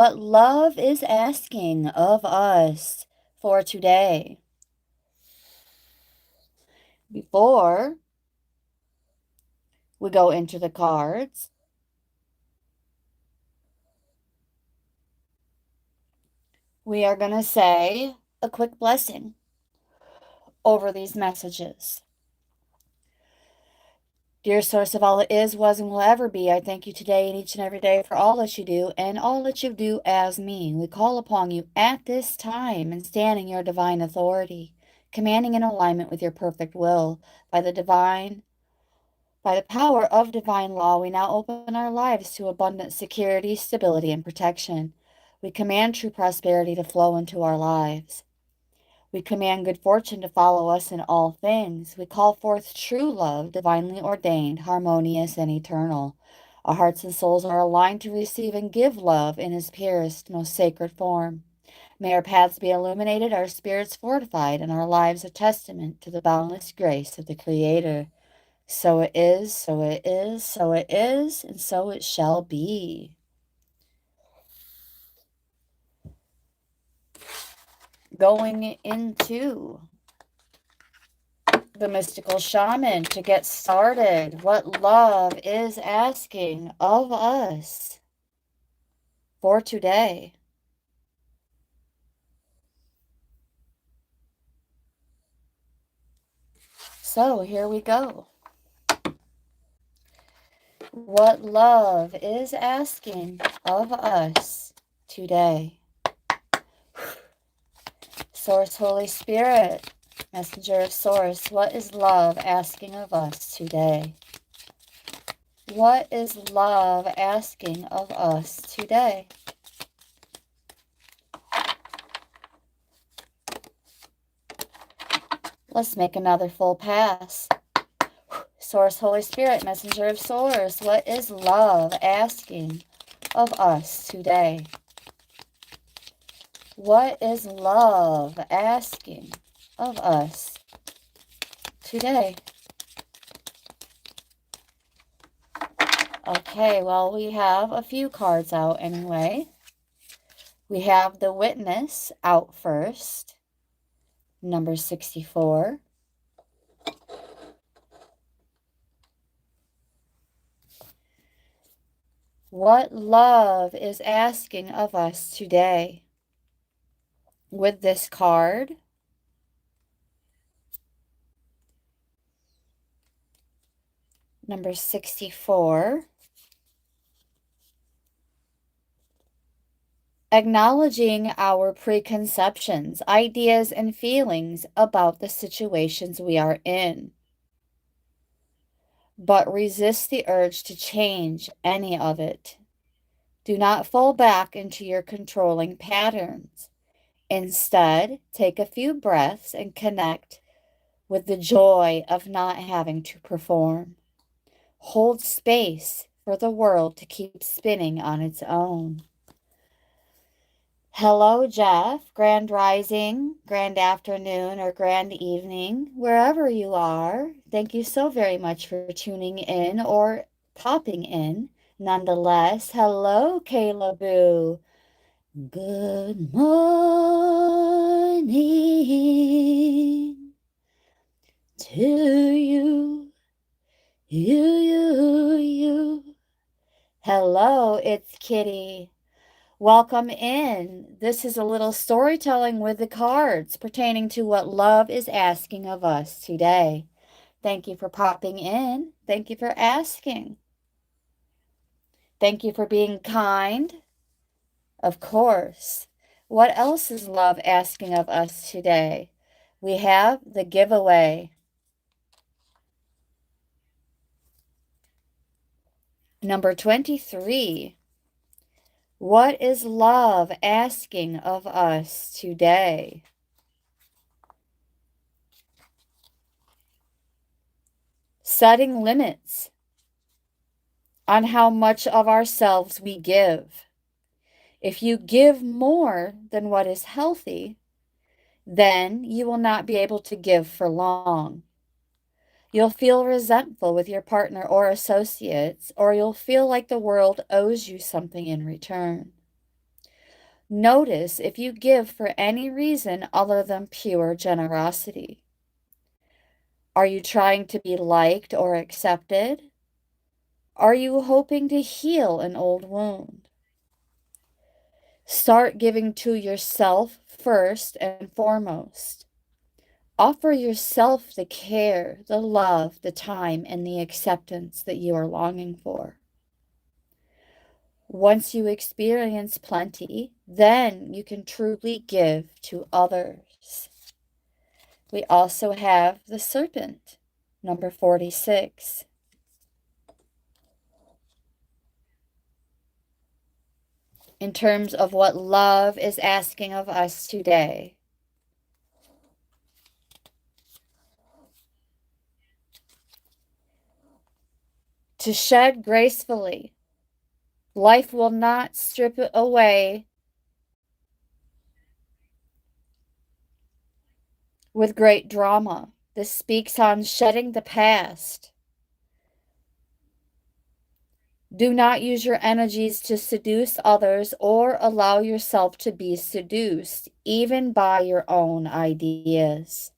what love is asking of us for today. Before we go into the cards, we are going to say a quick blessing over these messages. Dear source of all that is, was, and will ever be, I thank you today and each and every day for all that you do and all that you do as me. We call upon you at this time and stand in your divine authority, commanding in alignment with your perfect will. By the power of divine law, we now open our lives to abundant security, stability, and protection. We command true prosperity to flow into our lives. We command good fortune to follow us in all things. We call forth true love, divinely ordained, harmonious, and eternal. Our hearts and souls are aligned to receive and give love in its purest, most sacred form. May our paths be illuminated, our spirits fortified, and our lives a testament to the boundless grace of the Creator. So it is, so it is, so it is, and so it shall be. Going into the mystical shaman to get started. What love is asking of us for today. So here we go. What love is asking of us today. Source, Holy Spirit, Messenger of Source, what is love asking of us today? What is love asking of us today? Let's make another full pass. Source, Holy Spirit, Messenger of Source, what is love asking of us today? What is love asking of us today? Okay, well, we have a few cards out anyway. We have the Witness out first, number 64. What love is asking of us today? With this card, number 64, acknowledging our preconceptions, ideas, and feelings about the situations we are in, but resist the urge to change any of it. Do not fall back into your controlling patterns. Instead, take a few breaths and connect with the joy of not having to perform. Hold space for the world to keep spinning on its own. Hello, Jeff. Grand rising, grand afternoon, or grand evening, wherever you are. Thank you so very much for tuning in or popping in. Nonetheless, hello, Kayla Boo. Good morning to you, you. Hello, it's Kitty. Welcome in. This is a little storytelling with the cards pertaining to what love is asking of us today. Thank you for popping in. Thank you for asking. Thank you for being kind. Of course. What else is love asking of us today? We have the giveaway. Number 23. What is love asking of us today? Setting limits on how much of ourselves we give. If you give more than what is healthy, then you will not be able to give for long. You'll feel resentful with your partner or associates, or you'll feel like the world owes you something in return. Notice if you give for any reason other than pure generosity. Are you trying to be liked or accepted? Are you hoping to heal an old wound? Start giving to yourself first and foremost. Offer yourself the care, the love, the time, and the acceptance that you are longing for. Once you experience plenty, then you can truly give to others. We also have the serpent, number 46. In terms of what love is asking of us today. To shed gracefully. Life will not strip it away with great drama. This speaks on shedding the past. Do not use your energies to seduce others or allow yourself to be seduced, even by your own ideas.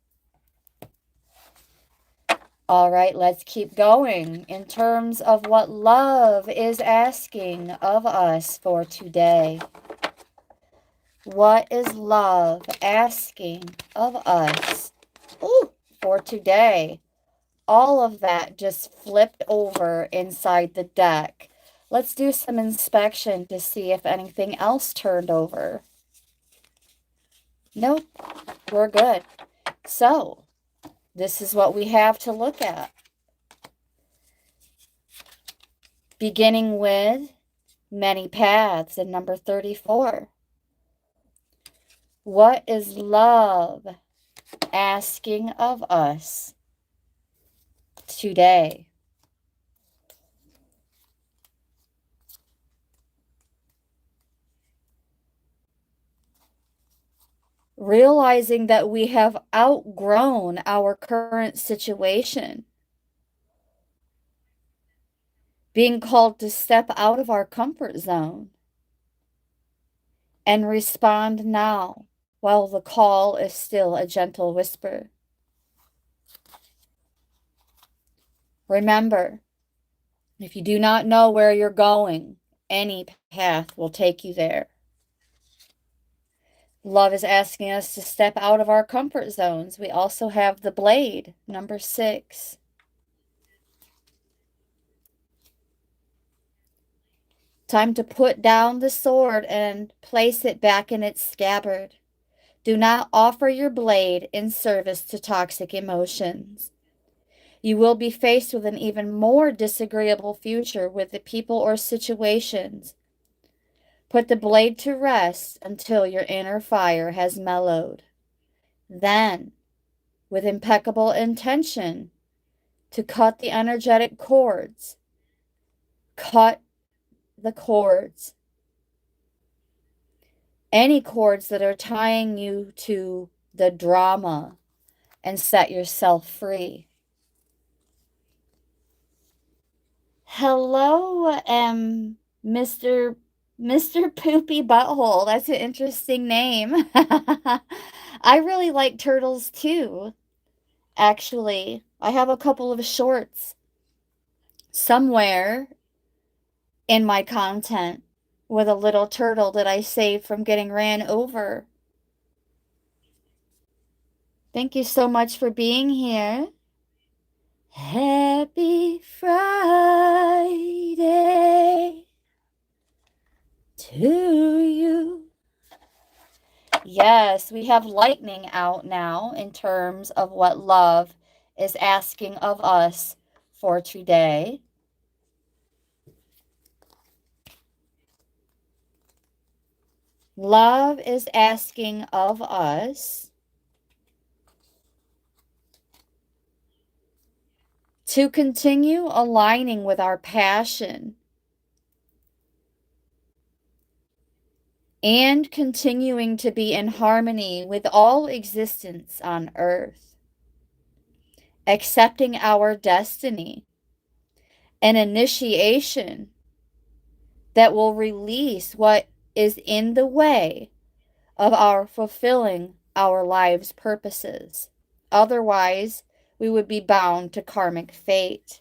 All right, let's keep going in terms of what love is asking of us for today. What is love asking of us for today? All of that just flipped over inside the deck. Let's do some inspection to see if anything else turned over. Nope, we're good. So, this is what we have to look at. Beginning with many paths in number 34. What is love asking of us today? Realizing that we have outgrown our current situation. Being called to step out of our comfort zone and respond now while the call is still a gentle whisper. Remember, if you do not know where you're going, any path will take you there. Love is asking us to step out of our comfort zones. We also have the blade, number 6. Time to put down the sword and place it back in its scabbard. Do not offer your blade in service to toxic emotions. You will be faced with an even more disagreeable future with the people or situations. Put the blade to rest until your inner fire has mellowed. Then, with impeccable intention, to cut the energetic cords. Cut the cords. Any cords that are tying you to the drama, and set yourself free. Hello, Mr. Poopy Butthole. That's an interesting name. I really like turtles too. Actually, I have a couple of shorts somewhere in my content with a little turtle that I saved from getting ran over. Thank you so much for being here. Happy Friday to you. Yes, we have lightning out now in terms of what love is asking of us for today. Love is asking of us to continue aligning with our passion and continuing to be in harmony with all existence on earth, accepting our destiny, an initiation that will release what is in the way of our fulfilling our life's purposes. Otherwise, we would be bound to karmic fate.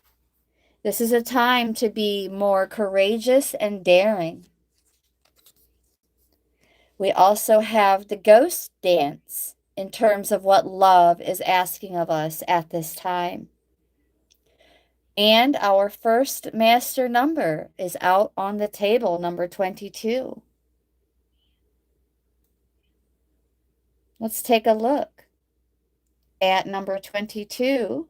This is a time to be more courageous and daring. We also have the ghost dance in terms of what love is asking of us at this time. And our first master number is out on the table, number 22. Let's take a look at number 22.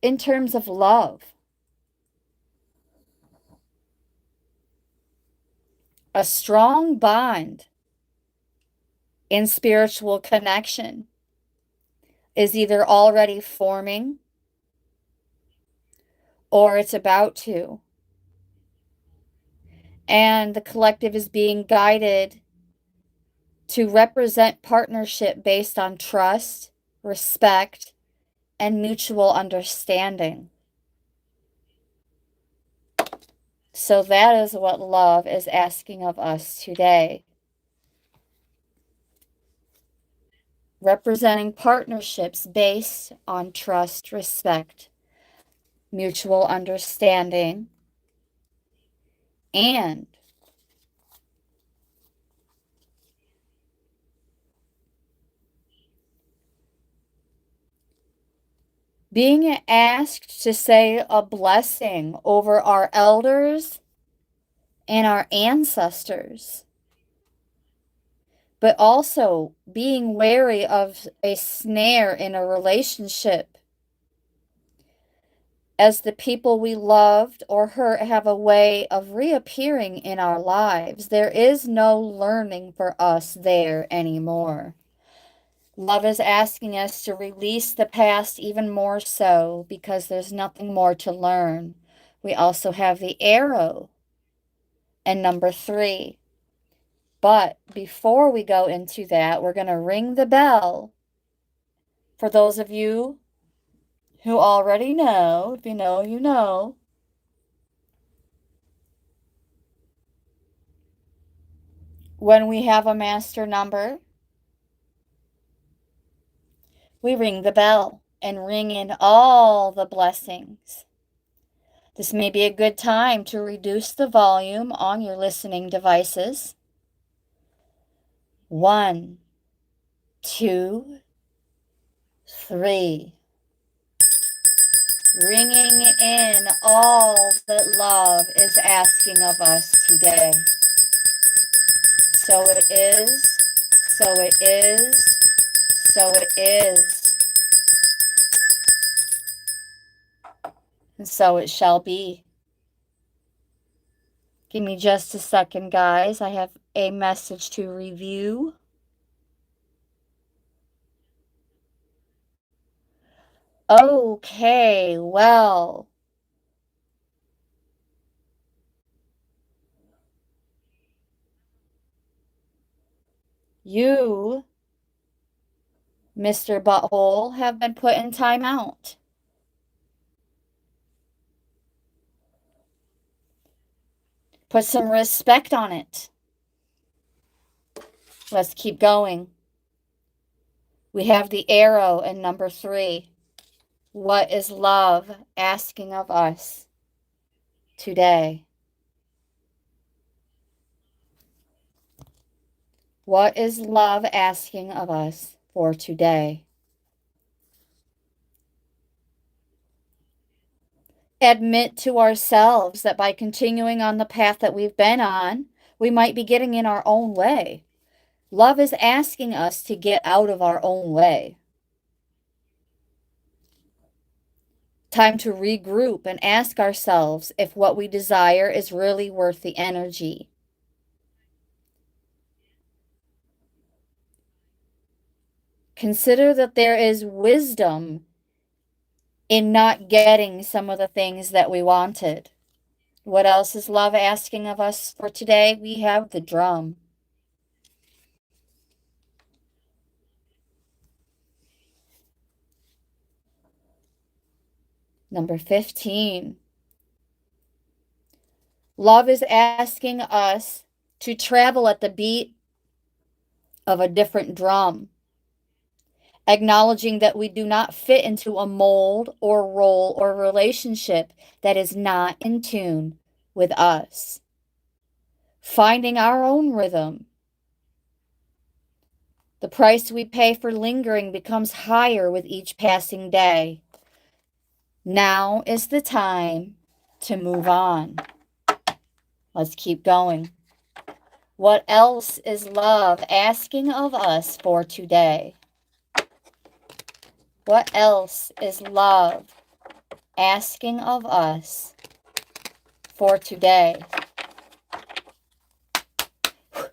In terms of love, a strong bond in spiritual connection is either already forming or it's about to. And the collective is being guided to represent partnership based on trust, respect, and mutual understanding. So that is what love is asking of us today. Representing partnerships based on trust, respect, mutual understanding, and being asked to say a blessing over our elders and our ancestors, but also being wary of a snare in a relationship, as the people we loved or hurt have a way of reappearing in our lives. There is no learning for us there anymore. Love is asking us to release the past even more so because there's nothing more to learn. We also have the arrow and number 3. But before we go into that, we're going to ring the bell. For those of you who already know, if you know, you know. When we have a master number, we ring the bell and ring in all the blessings. This may be a good time to reduce the volume on your listening devices. 1, 2, 3. Ringing in all that love is asking of us today. So it is, so it is, so it is, and so it shall be. Give me just a second, guys. I have a message to review. Okay, well, you, Mr. Butthole, have been put in timeout. Put some respect on it. Let's keep going. We have the arrow in number 3. What is love asking of us today? What is love asking of us for today? Admit to ourselves that by continuing on the path that we've been on, we might be getting in our own way. Love is asking us to get out of our own way. Time to regroup and ask ourselves if what we desire is really worth the energy. Consider that there is wisdom in not getting some of the things that we wanted. What else is love asking of us for today? We have the drum. Number 15. Love is asking us to travel at the beat of a different drum, acknowledging that we do not fit into a mold or role or relationship that is not in tune with us. Finding our own rhythm. The price we pay for lingering becomes higher with each passing day. Now is the time to move on. Let's keep going. What else is love asking of us for today? What else is love asking of us for today?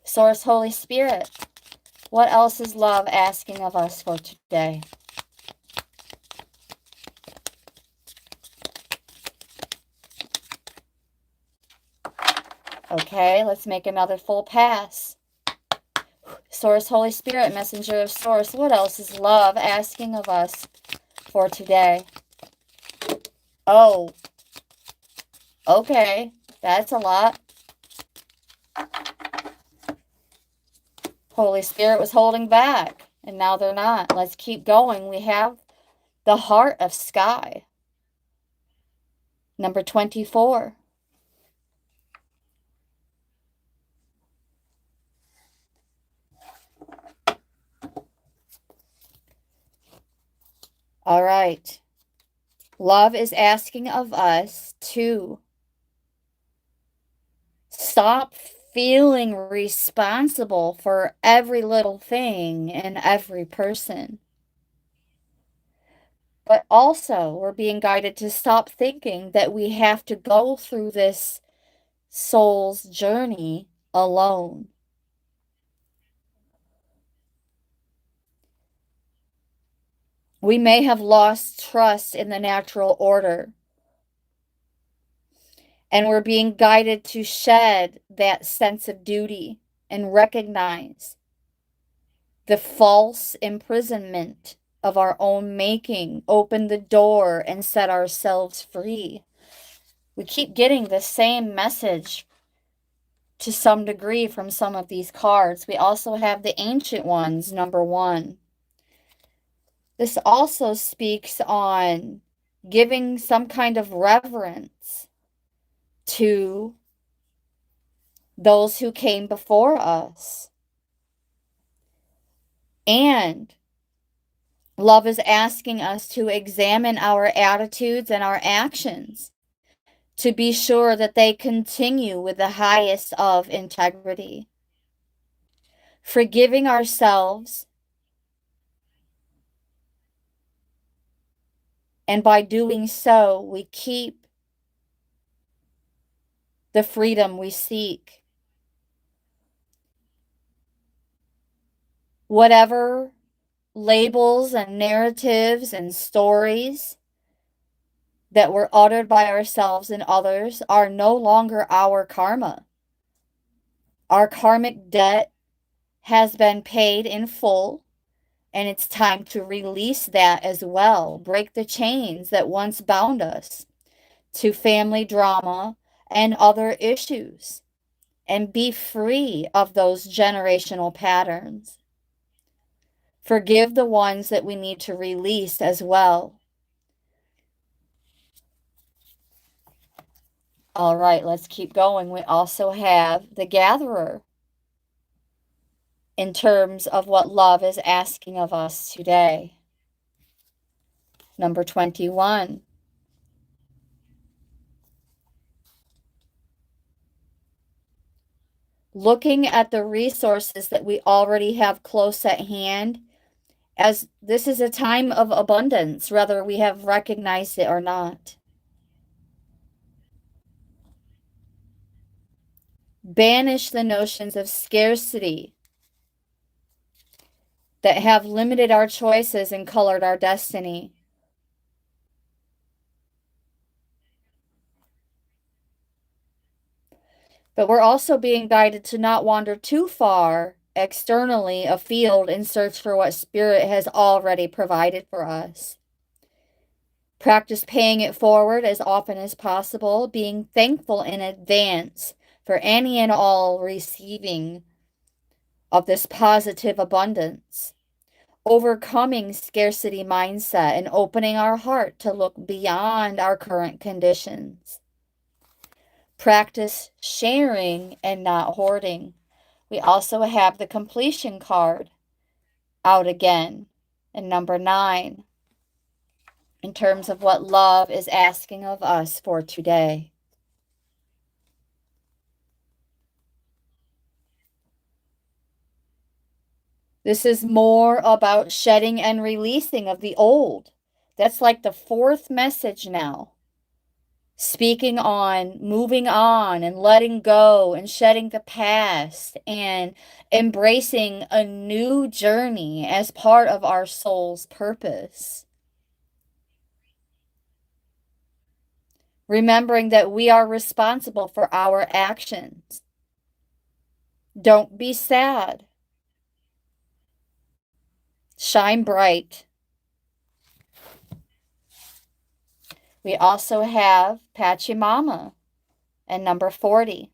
Source, Holy Spirit, what else is love asking of us for today? Okay, let's make another full pass. Source, Holy Spirit, messenger of Source, what else is love asking of us for today? Oh, okay, that's a lot. Holy Spirit was holding back, and now they're not. Let's keep going. We have the heart of sky. Number 24. All right. Love is asking of us to stop feeling responsible for every little thing and every person. But also, we're being guided to stop thinking that we have to go through this soul's journey alone. We may have lost trust in the natural order, and we're being guided to shed that sense of duty and recognize the false imprisonment of our own making, open the door and set ourselves free. We keep getting the same message to some degree from some of these cards. We also have the Ancient Ones, number 1. This also speaks on giving some kind of reverence to those who came before us. And love is asking us to examine our attitudes and our actions to be sure that they continue with the highest of integrity. Forgiving ourselves, and by doing so, we keep the freedom we seek. Whatever labels and narratives and stories that were uttered by ourselves and others are no longer our karma. Our karmic debt has been paid in full, and it's time to release that as well. Break the chains that once bound us to family drama and other issues, and be free of those generational patterns. Forgive the ones that we need to release as well. All right, let's keep going. We also have the Gatherer in terms of what love is asking of us today. Number 21. Looking at the resources that we already have close at hand, as this is a time of abundance, whether we have recognized it or not. Banish the notions of scarcity that have limited our choices and colored our destiny. But we're also being guided to not wander too far externally afield in search for what Spirit has already provided for us. Practice paying it forward as often as possible, being thankful in advance for any and all receiving of this positive abundance. Overcoming scarcity mindset and opening our heart to look beyond our current conditions. Practice sharing and not hoarding. We also have the completion card out again. And number 9, in terms of what love is asking of us for today. This is more about shedding and releasing of the old. That's like the 4th message now. Speaking on moving on and letting go and shedding the past and embracing a new journey as part of our soul's purpose. Remembering that we are responsible for our actions. Don't be sad. Shine bright. We also have Pachamama and number 40.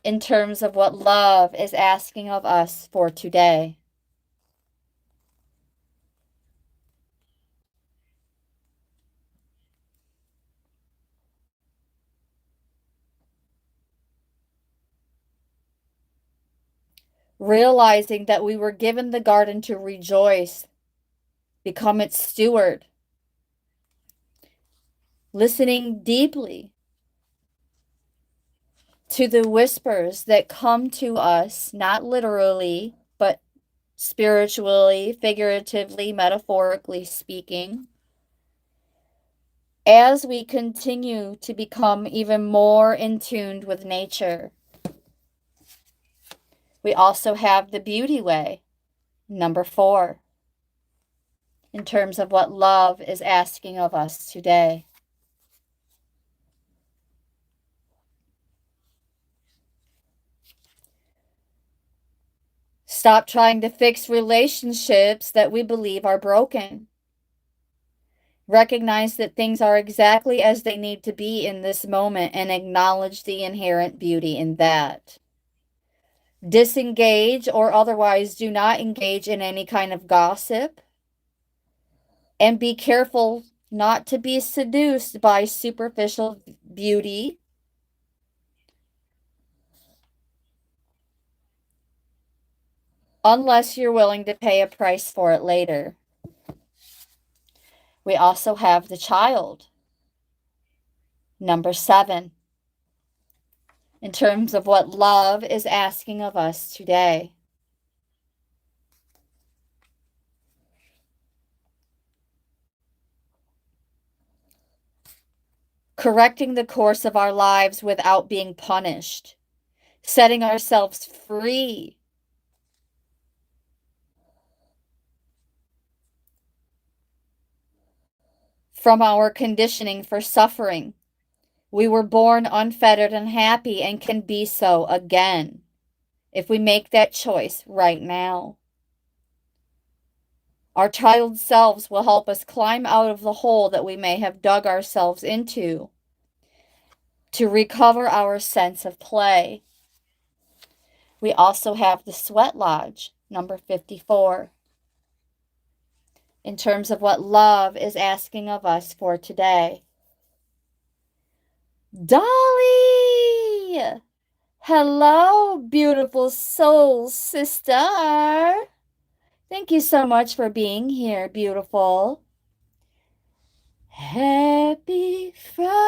In terms of what love is asking of us for today. Realizing that we were given the garden to rejoice, become its steward. Listening deeply to the whispers that come to us, not literally, but spiritually, figuratively, metaphorically speaking, as we continue to become even more in tune with nature. We also have the beauty way, number 4, in terms of what love is asking of us today. Stop trying to fix relationships that we believe are broken. Recognize that things are exactly as they need to be in this moment and acknowledge the inherent beauty in that. Disengage or otherwise do not engage in any kind of gossip. And be careful not to be seduced by superficial beauty. Unless you're willing to pay a price for it later. We also have the child. Number 7. In terms of what love is asking of us today. Correcting the course of our lives without being punished. Setting ourselves free from our conditioning for suffering. We were born unfettered and happy and can be so again if we make that choice right now. Our child selves will help us climb out of the hole that we may have dug ourselves into to recover our sense of play. We also have the Sweat Lodge, number 54, in terms of what love is asking of us for today. Dolly! Hello, beautiful soul sister. Thank you so much for being here, beautiful. Happy Friday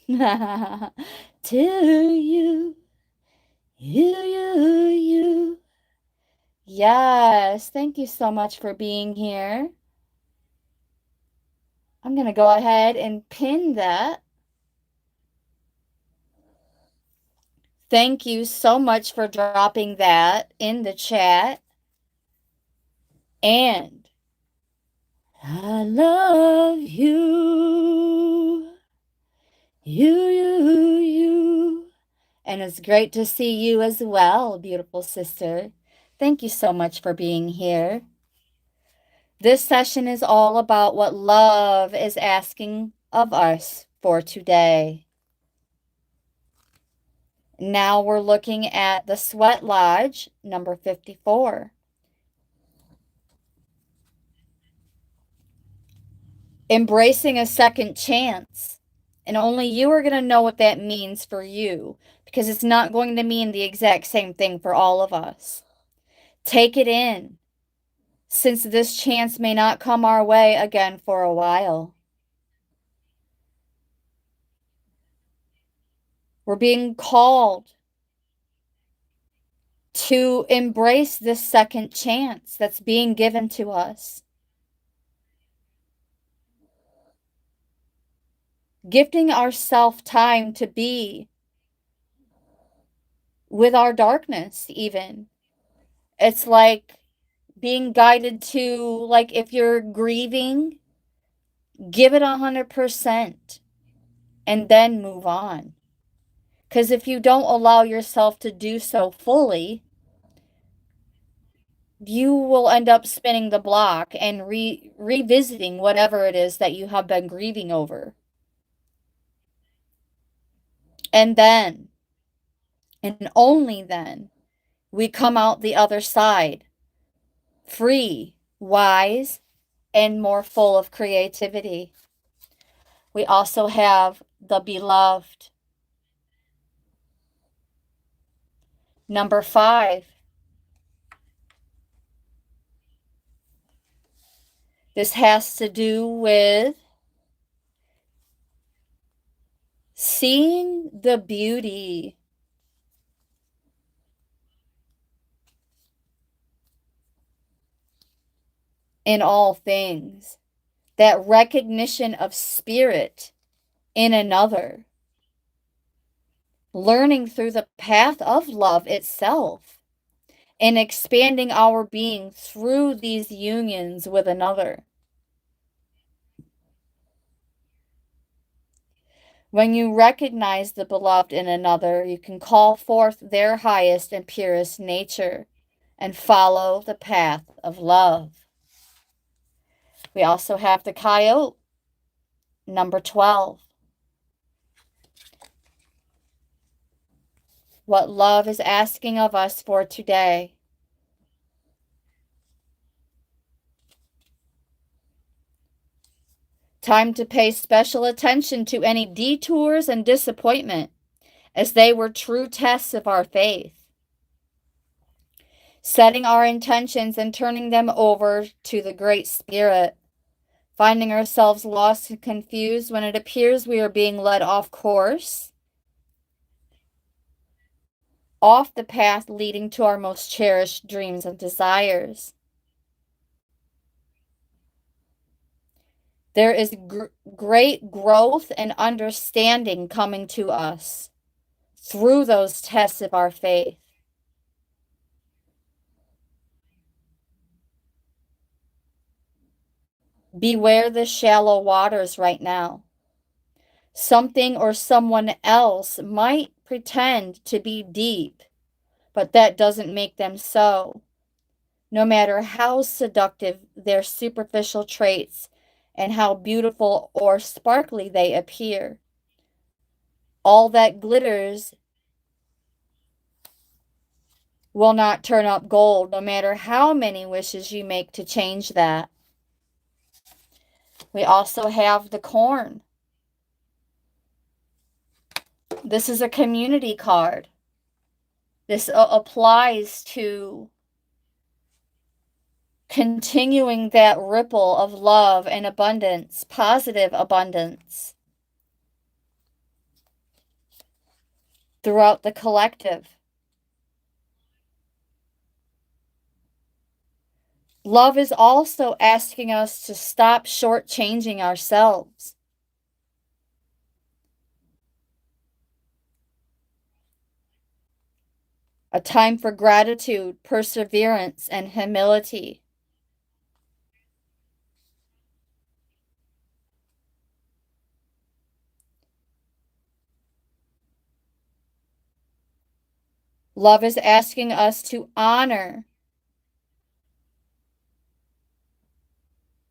to you, you. Yes, thank you so much for being here. I'm going to go ahead and pin that. Thank you so much for dropping that in the chat. And I love you. You. And it's great to see you as well, beautiful sister. Thank you so much for being here. This session is all about what love is asking of us for today. Now we're looking at the Sweat Lodge, number 54. Embracing a second chance. And only you are going to know what that means for you, because it's not going to mean the exact same thing for all of us. Take it in, since this chance may not come our way again for a while. We're being called to embrace this second chance that's being given to us. Gifting ourselves time to be with our darkness, even. It's like being guided to, like, if you're grieving, give it 100% and then move on. Because if you don't allow yourself to do so fully, you will end up spinning the block and revisiting whatever it is that you have been grieving over. And then, and only then, we come out the other side, free, wise, and more full of creativity. We also have the beloved. Number 5. This has to do with seeing the beauty in all things, that recognition of spirit in another, learning through the path of love itself, and expanding our being through these unions with another. When you recognize the beloved in another, you can call forth their highest and purest nature and follow the path of love. We also have the coyote, number 12. What love is asking of us for today. Time to pay special attention to any detours and disappointment, as they were true tests of our faith. Setting our intentions and turning them over to the Great Spirit. Finding ourselves lost and confused when it appears we are being led off course, off the path leading to our most cherished dreams and desires. There is great growth and understanding coming to us through those tests of our faith. Beware the shallow waters right now. Something or someone else might pretend to be deep, but that doesn't make them so. No matter how seductive their superficial traits and how beautiful or sparkly they appear, all that glitters will not turn up gold, no matter how many wishes you make to change that. We also have the corn. This is a community card. This applies to continuing that ripple of love and abundance, positive abundance, throughout the collective. Love is also asking us to stop shortchanging ourselves. A time for gratitude, perseverance, and humility. Love is asking us to honor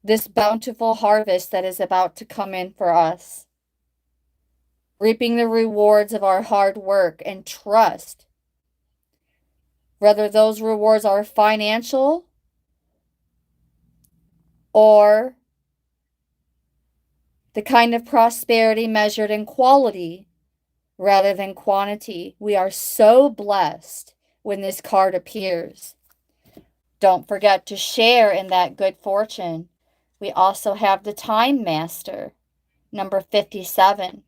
this bountiful harvest that is about to come in for us, reaping the rewards of our hard work and trust. Whether those rewards are financial or the kind of prosperity measured in quality rather than quantity. We are so blessed when this card appears. Don't forget to share in that good fortune. We also have the Time Master, number 57.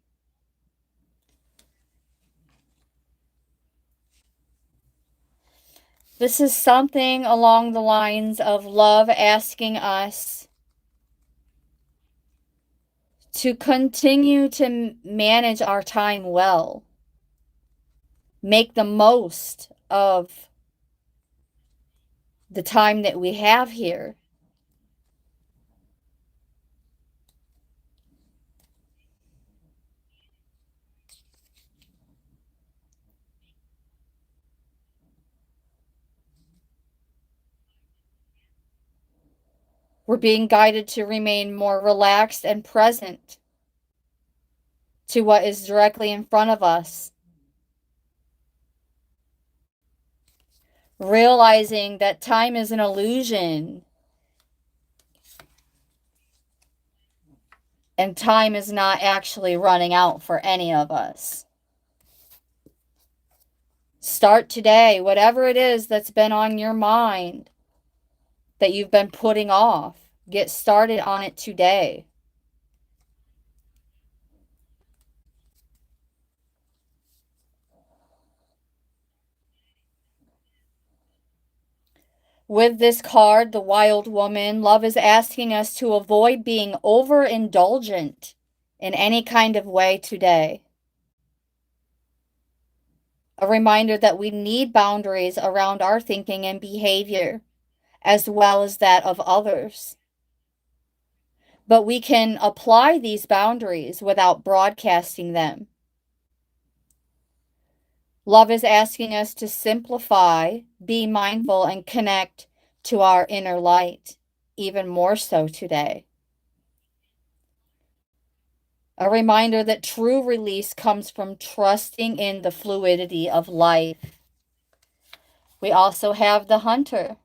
This is something along the lines of love asking us to continue to manage our time well, make the most of the time that we have here. We're being guided to remain more relaxed and present to what is directly in front of us. Realizing that time is an illusion and time is not actually running out for any of us. Start today, whatever it is that's been on your mind that you've been putting off. Get started on it today. With this card, the Wild Woman, love is asking us to avoid being overindulgent in any kind of way today. A reminder that we need boundaries around our thinking and behavior, as well as that of others. But we can apply these boundaries without broadcasting them. Love is asking us to simplify, be mindful, and connect to our inner light, even more so today. A reminder that true release comes from trusting in the fluidity of life. We also have the Hunter.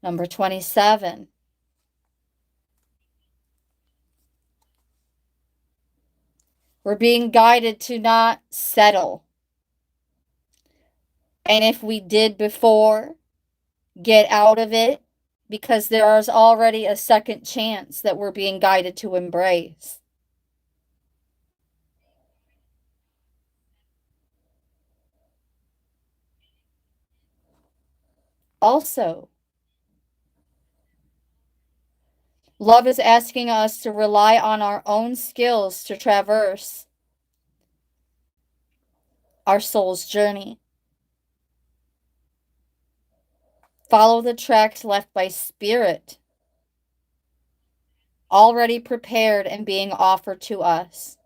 Number 27. We're being guided to not settle. And if we did before, get out of it, because there is already a second chance that we're being guided to embrace. Also, love is asking us to rely on our own skills to traverse our soul's journey. Follow the tracks left by spirit, already prepared and being offered to us.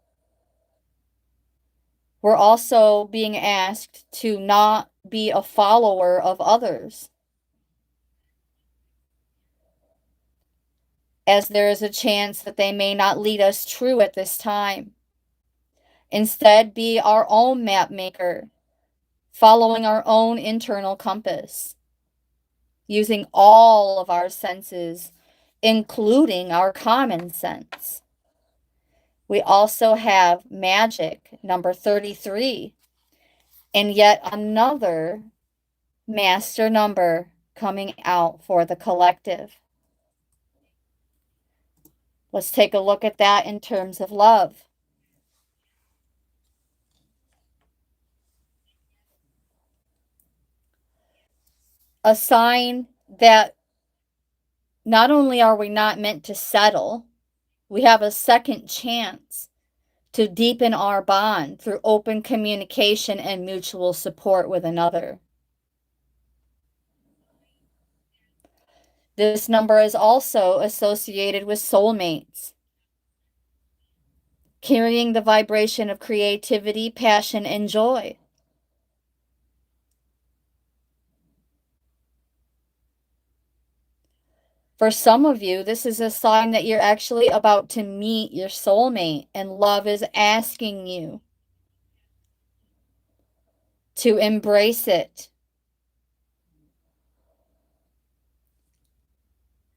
We're also being asked to not be a follower of others, as there is a chance that they may not lead us true at this time. Instead, be our own map maker, following our own internal compass, using all of our senses, including our common sense. We also have Magic, number 33, and yet another master number coming out for the collective. Let's take a look at that in terms of love. A sign that not only are we not meant to settle, we have a second chance to deepen our bond through open communication and mutual support with another. This number is also associated with soulmates, carrying the vibration of creativity, passion, and joy. For some of you, this is a sign that you're actually about to meet your soulmate, and love is asking you to embrace it.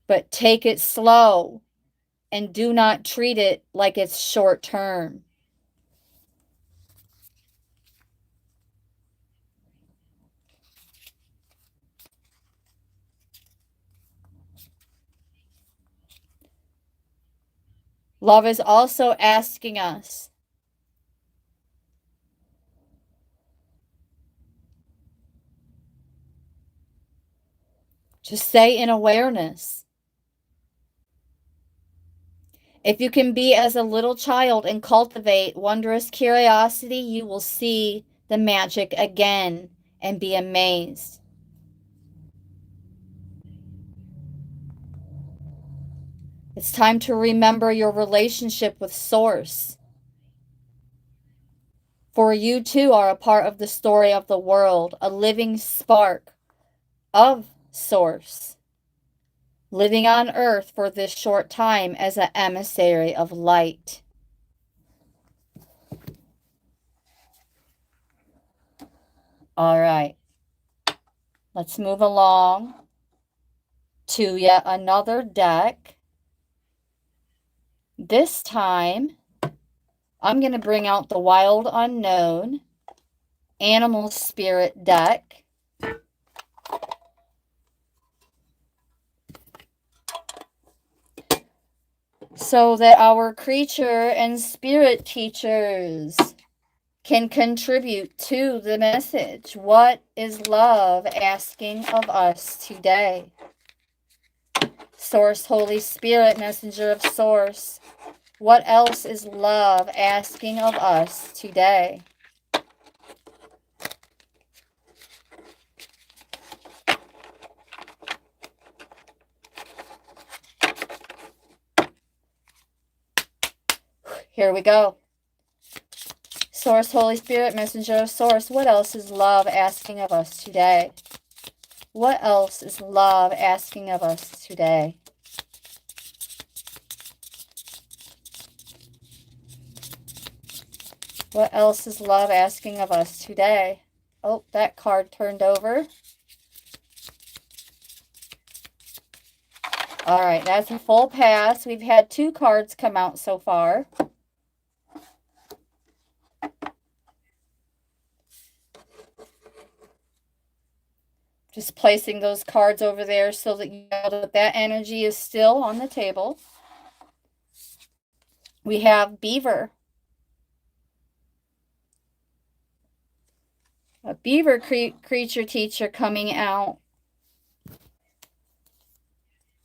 But take it slow and do not treat it like it's short term. Love is also asking us to stay in awareness. If you can be as a little child and cultivate wondrous curiosity, you will see the magic again and be amazed. It's time to remember your relationship with Source. For you too are a part of the story of the world, a living spark of Source, living on earth for this short time as an emissary of light. All right, let's move along to yet another deck. This time, I'm going to bring out the Wild Unknown Animal Spirit deck. So that our creature and spirit teachers can contribute to the message. What is love asking of us today? Source, Holy Spirit, messenger of Source. What else is love asking of us today? Here we go. Source, Holy Spirit, messenger of Source. What else is love asking of us today? What else is love asking of us today? What else is love asking of us today? Oh, that card turned over. All right, that's a full pass. We've had 2 cards come out so far. Just placing those cards over there so that you know that that energy is still on the table. We have Beaver. A beaver creature teacher coming out.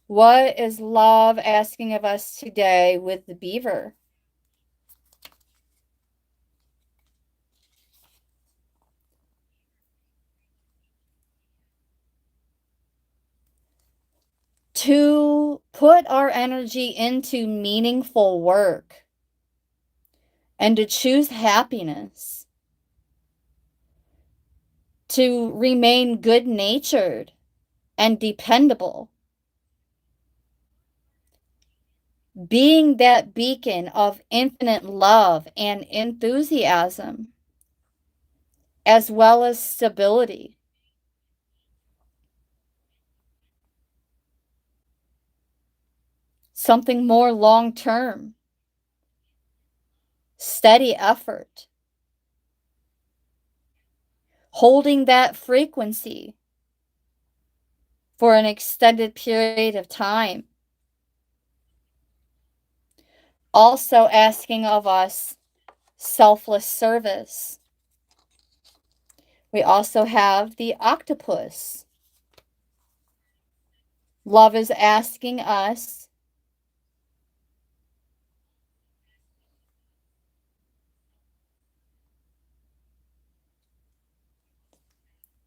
What is love asking of us today with the beaver? To put our energy into meaningful work and to choose happiness, to remain good-natured and dependable, being that beacon of infinite love and enthusiasm, as well as stability. Something more long-term, steady effort, holding that frequency for an extended period of time. Also asking of us selfless service. We also have the octopus. Love is asking us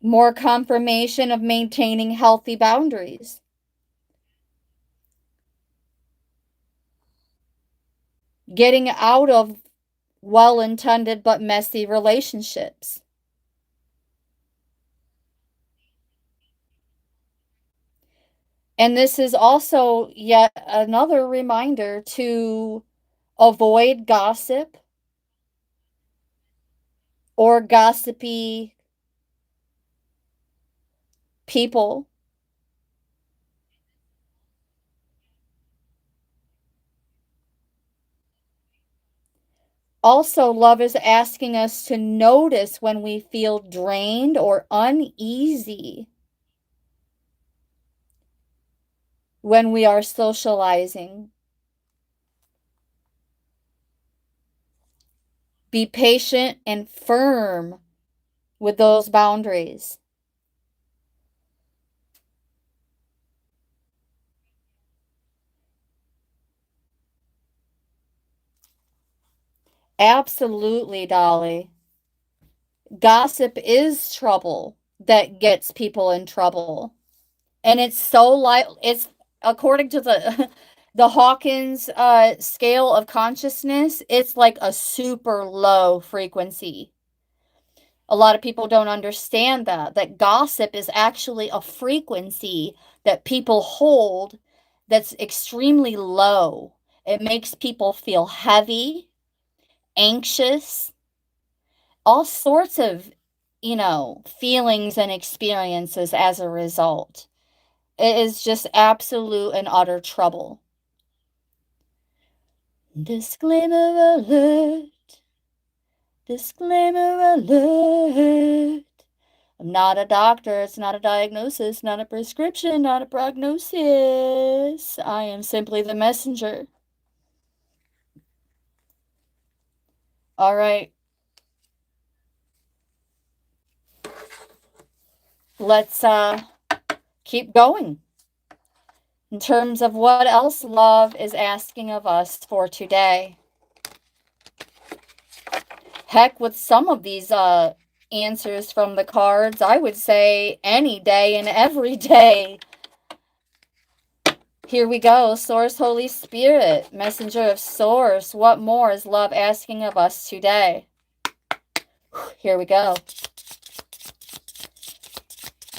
more confirmation of maintaining healthy boundaries. Getting out of well-intended but messy relationships. And this is also yet another reminder to avoid gossip or gossipy people. Also, love is asking us to notice when we feel drained or uneasy when we are socializing. Be patient and firm with those boundaries. Absolutely, Dolly. Gossip is trouble that gets people in trouble. And it's so like it's according to the the Hawkins scale of consciousness, it's like a super low frequency. A lot of people don't understand that gossip is actually a frequency that people hold that's extremely low. It makes people feel heavy, anxious, all sorts of, feelings and experiences as a result. It is just absolute and utter trouble. Disclaimer alert. Disclaimer alert. I'm not a doctor. It's not a diagnosis, not a prescription, not a prognosis. I am simply the messenger. All right. Let's keep going. In terms of what else love is asking of us for today. Heck, with some of these answers from the cards, I would say any day and every day. Here we go. Source, Holy Spirit, Messenger of Source. What more is love asking of us today? Here we go.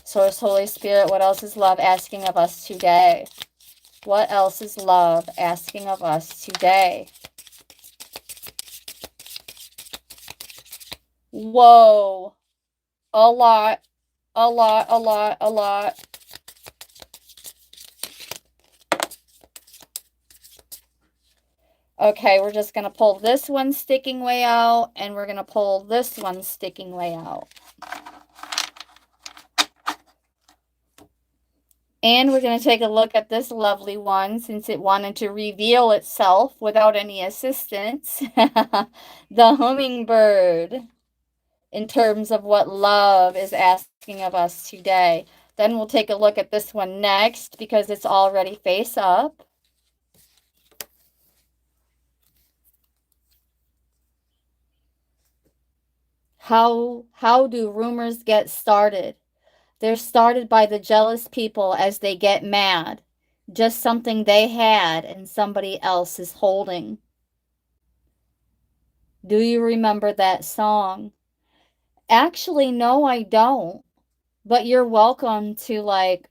Source, Holy Spirit, what else is love asking of us today? What else is love asking of us today? Whoa. A lot, a lot, a lot, a lot. Okay, we're just going to pull this one sticking way out, and we're going to pull this one sticking way out. And we're going to take a look at this lovely one since it wanted to reveal itself without any assistance. The hummingbird, in terms of what love is asking of us today. Then we'll take a look at this one next because it's already face up. How do rumors get started? They're started by the jealous people as they get mad. Just something they had and somebody else is holding. Do you remember that song? Actually, no, I don't. But you're welcome to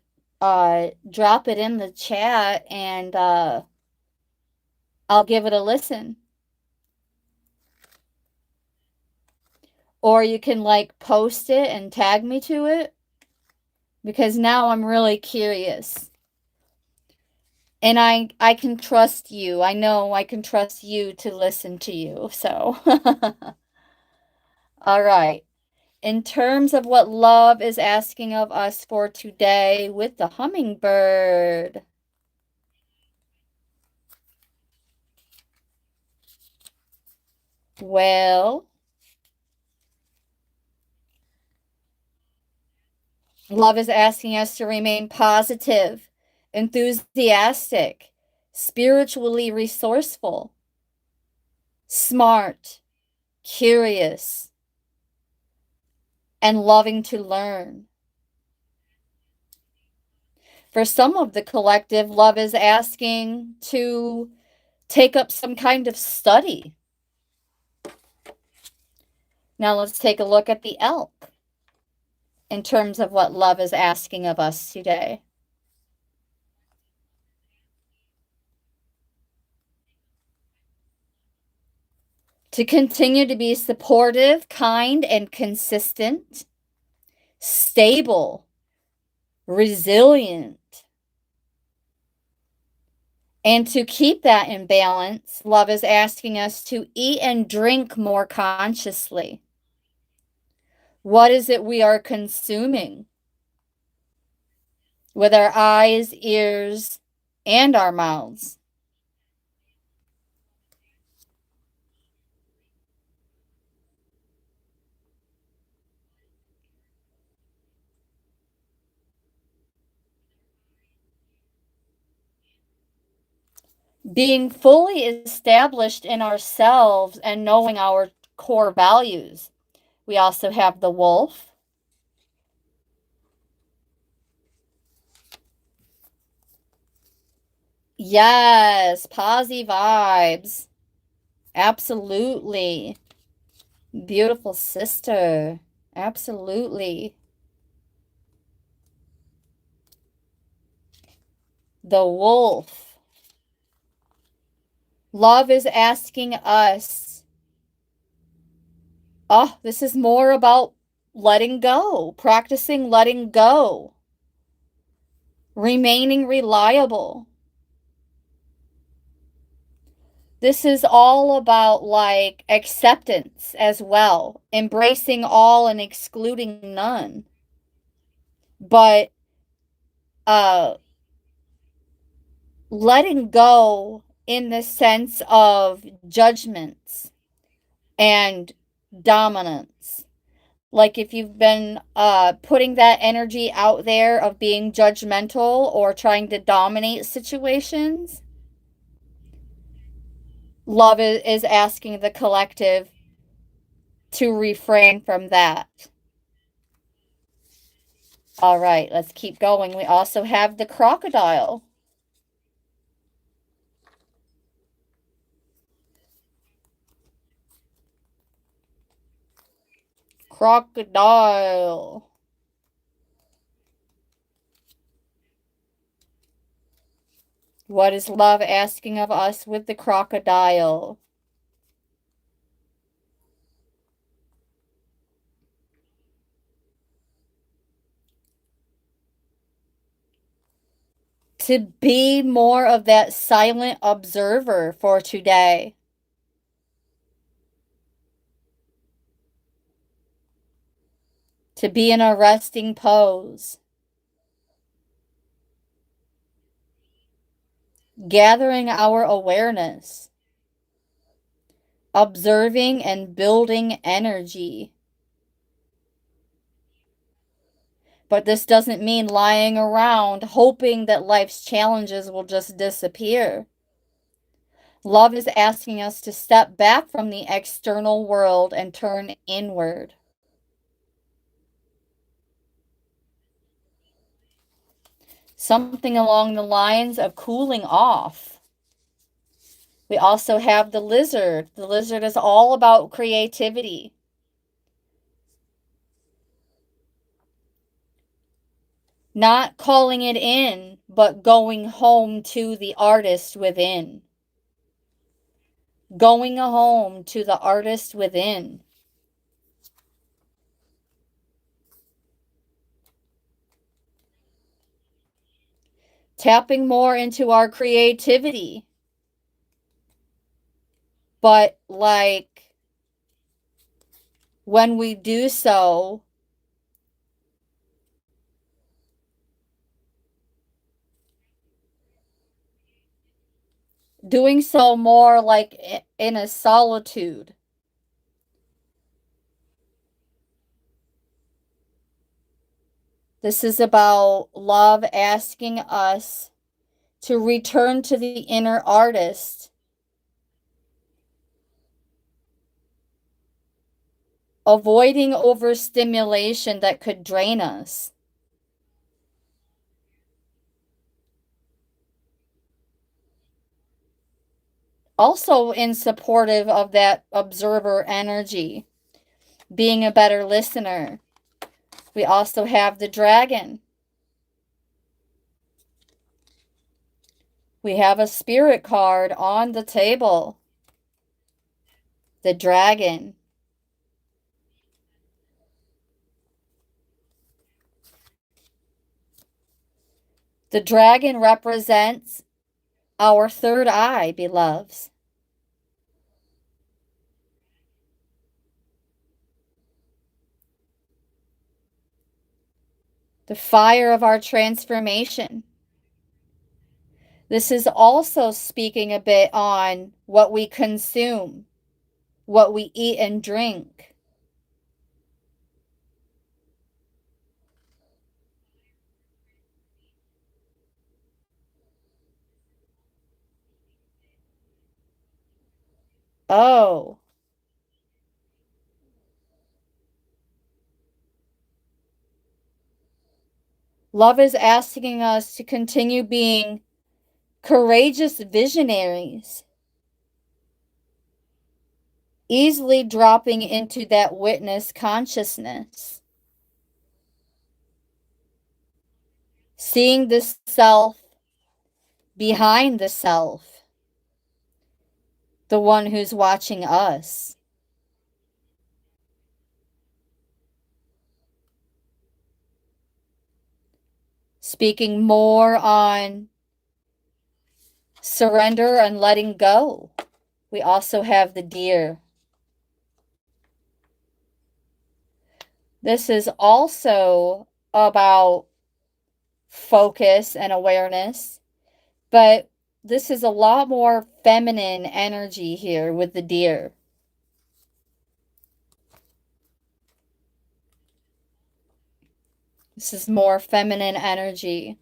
drop it in the chat and I'll give it a listen. Or you can post it and tag me to it because now I'm really curious. And I can trust you. I know I can trust you to listen to you. So, all right. In terms of what love is asking of us for today with the hummingbird. Well, love is asking us to remain positive, enthusiastic, spiritually resourceful, smart, curious, and loving to learn. For some of the collective, love is asking to take up some kind of study. Now let's take a look at the elk in terms of what love is asking of us today. to continue to be supportive, kind, and consistent, stable, resilient. And to keep that in balance, love is asking us to eat and drink more consciously. What is it we are consuming with our eyes, ears, and our mouths? Being fully established in ourselves and knowing our core values. We also have the wolf. Yes, posy vibes. Absolutely. Beautiful sister. Absolutely. The wolf. Love is asking us, oh, this is more about letting go, practicing letting go, remaining reliable. This is all about like acceptance as well, embracing all and excluding none. But uh letting go in the sense of judgments and dominance. Like if you've been putting that energy out there of being judgmental or trying to dominate situations, love is asking the collective to refrain from that. All right, let's keep going. We also have the crocodile. Crocodile. What is love asking of us with the crocodile? To be more of that silent observer for today. To be in a resting pose. Gathering our awareness. Observing and building energy. But this doesn't mean lying around hoping that life's challenges will just disappear. Love is asking us to step back from the external world and turn inward. Something along the lines of cooling off. We also have the lizard. The lizard is all about creativity. Not calling it in, but going home to the artist within. Going home to the artist within. Tapping more into our creativity. But like when we do so, doing so more like in a solitude. This is about love asking us to return to the inner artist, avoiding overstimulation that could drain us. Also, in supportive of that observer energy, being a better listener. We also have the dragon. We have a spirit card on the table. The dragon. The dragon represents our third eye, beloveds. The fire of our transformation. This is also speaking a bit on what we consume, what we eat and drink. Oh, love is asking us to continue being courageous visionaries, easily dropping into that witness consciousness, seeing the self behind the self, the one who's watching us. Speaking more on surrender and letting go. We also have the deer. This is also about focus and awareness, but this is a lot more feminine energy here with the deer. This is more feminine energy.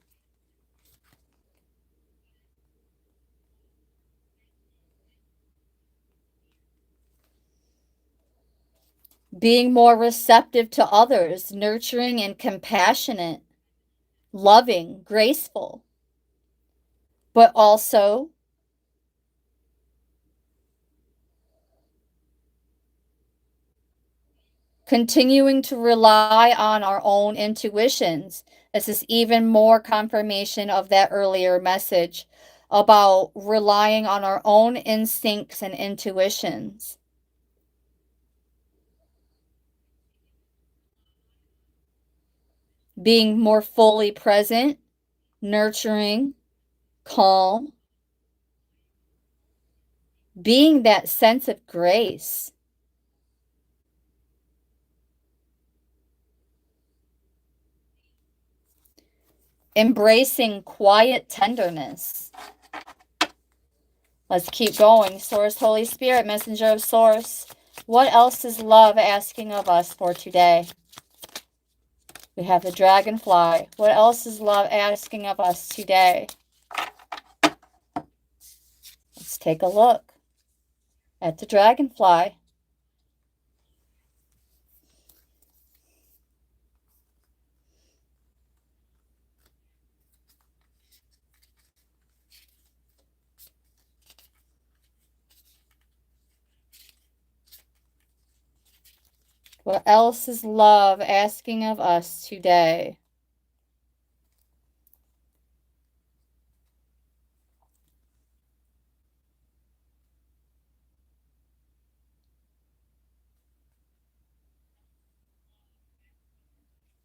Being more receptive to others, nurturing and compassionate, loving, graceful, but also continuing to rely on our own intuitions. This is even more confirmation of that earlier message about relying on our own instincts and intuitions. Being more fully present, nurturing, calm, being that sense of grace. Embracing quiet tenderness. Let's keep going. Source, Holy Spirit, Messenger of Source. What else is love asking of us for today? We have the dragonfly. What else is love asking of us today? Let's take a look at the dragonfly. What else is love asking of us today?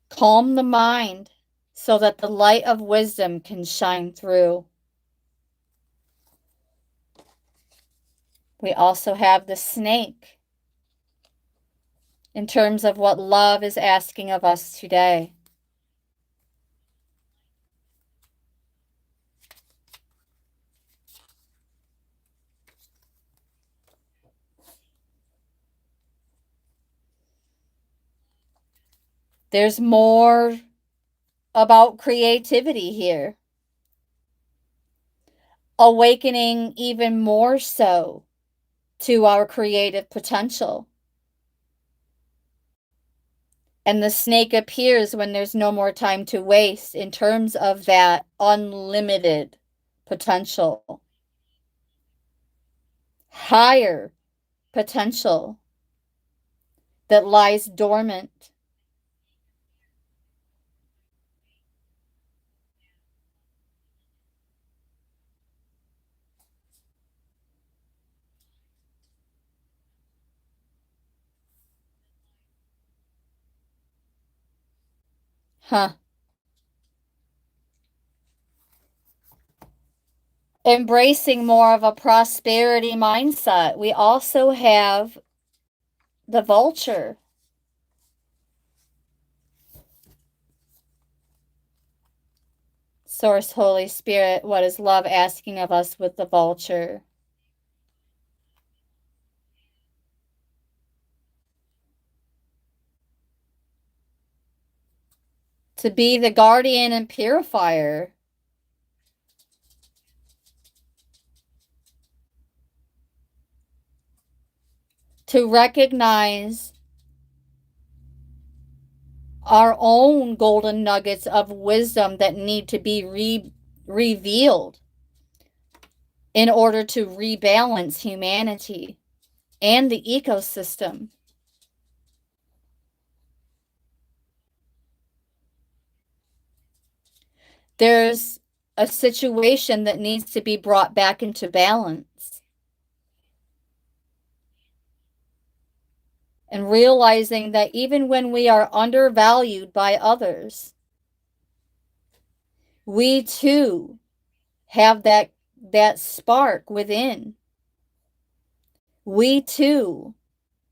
Calm the mind so that the light of wisdom can shine through. We also have the snake in terms of what love is asking of us today. There's more about creativity here. Awakening even more so to our creative potential. And the snake appears when there's no more time to waste in terms of that unlimited potential, higher potential that lies dormant. Huh. Embracing more of a prosperity mindset. We also have the vulture. Source, Holy Spirit, what is love asking of us with the vulture? To be the guardian and purifier. To recognize our own golden nuggets of wisdom that need to be revealed in order to rebalance humanity and the ecosystem. There's a situation that needs to be brought back into balance. And realizing that even when we are undervalued by others, we too have that spark within. We too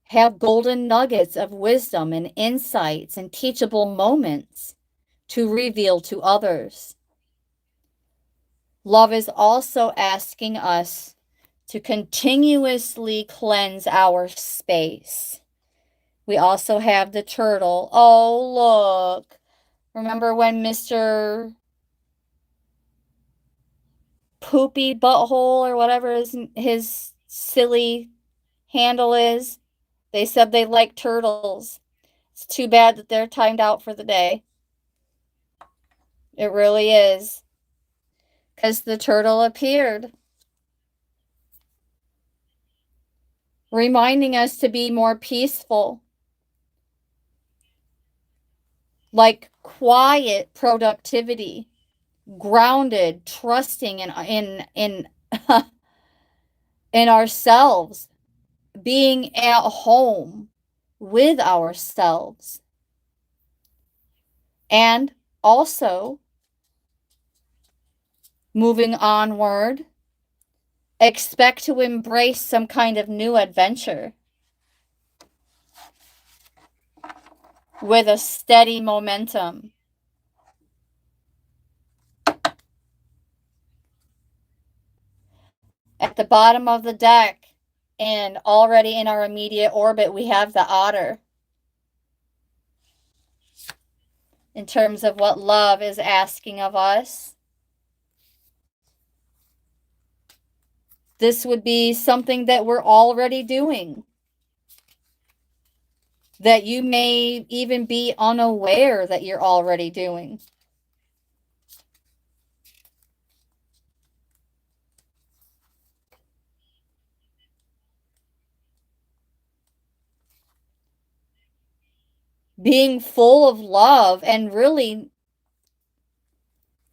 have golden nuggets of wisdom and insights and teachable moments to reveal to others. Love is also asking us to continuously cleanse our space. We also have the turtle. Oh, look. Remember when Mr. Poopy Butthole or whatever his silly handle is? They said they like turtles. It's too bad that they're timed out for the day. It really is. Because the turtle appeared, reminding us to be more peaceful, like quiet productivity, grounded, trusting in in ourselves, being at home with ourselves. And also moving onward, expect to embrace some kind of new adventure with a steady momentum. At the bottom of the deck and already in our immediate orbit, we have the otter. In terms of what love is asking of us, this would be something that we're already doing, that you may even be unaware that you're already doing. Being full of love and really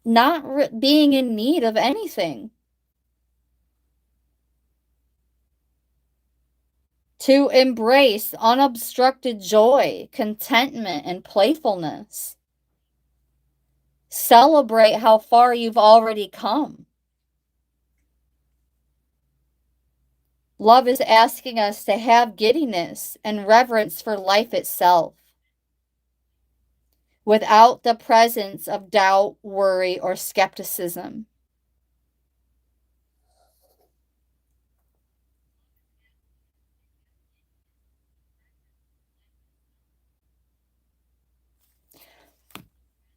not being in need of anything. To embrace unobstructed joy, contentment, and playfulness. Celebrate how far you've already come. Love is asking us to have giddiness and reverence for life itself, without the presence of doubt, worry, or skepticism.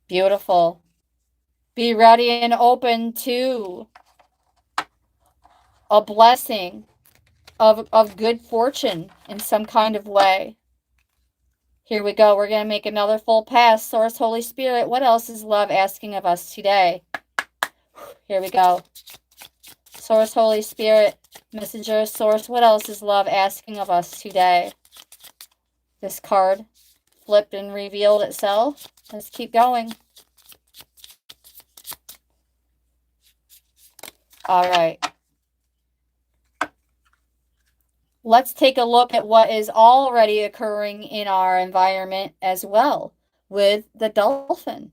Beautiful. Be ready and open to a blessing of good fortune in some kind of way. Here we go. We're going to make another full pass. Source, Holy Spirit, what else is love asking of us today? Here we go. Source, Holy Spirit, Messenger, Source, what else is love asking of us today? This card flipped and revealed itself. Let's keep going. All right. Let's take a look at what is already occurring in our environment as well. with the dolphin,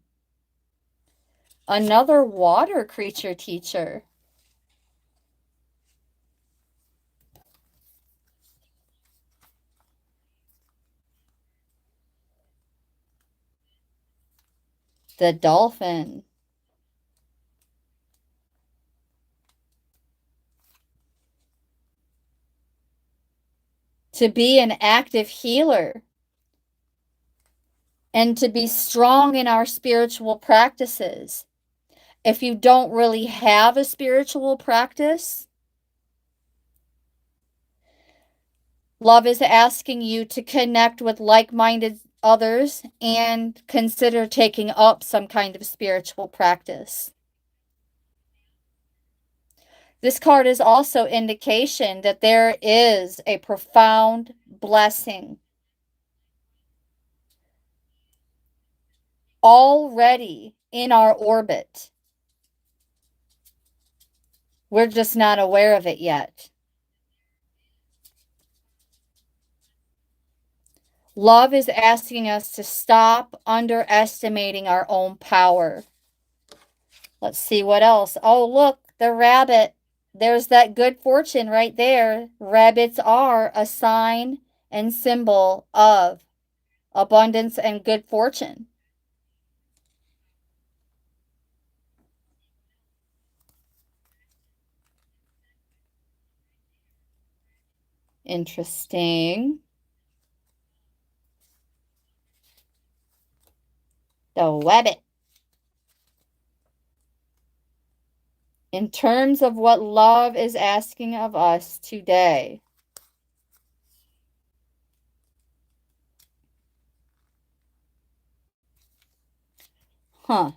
another water creature teacher. The dolphin. To be an active healer and to be strong in our spiritual practices. If you don't really have a spiritual practice, love is asking you to connect with like-minded others and consider taking up some kind of spiritual practice. This card is also indication that there is a profound blessing already in our orbit. We're just not aware of it yet. Love is asking us to stop underestimating our own power. Let's see what else. Oh, look, the rabbit. There's that good fortune right there. Rabbits are a sign and symbol of abundance and good fortune. Interesting. The rabbit. In terms of what love is asking of us today. Huh.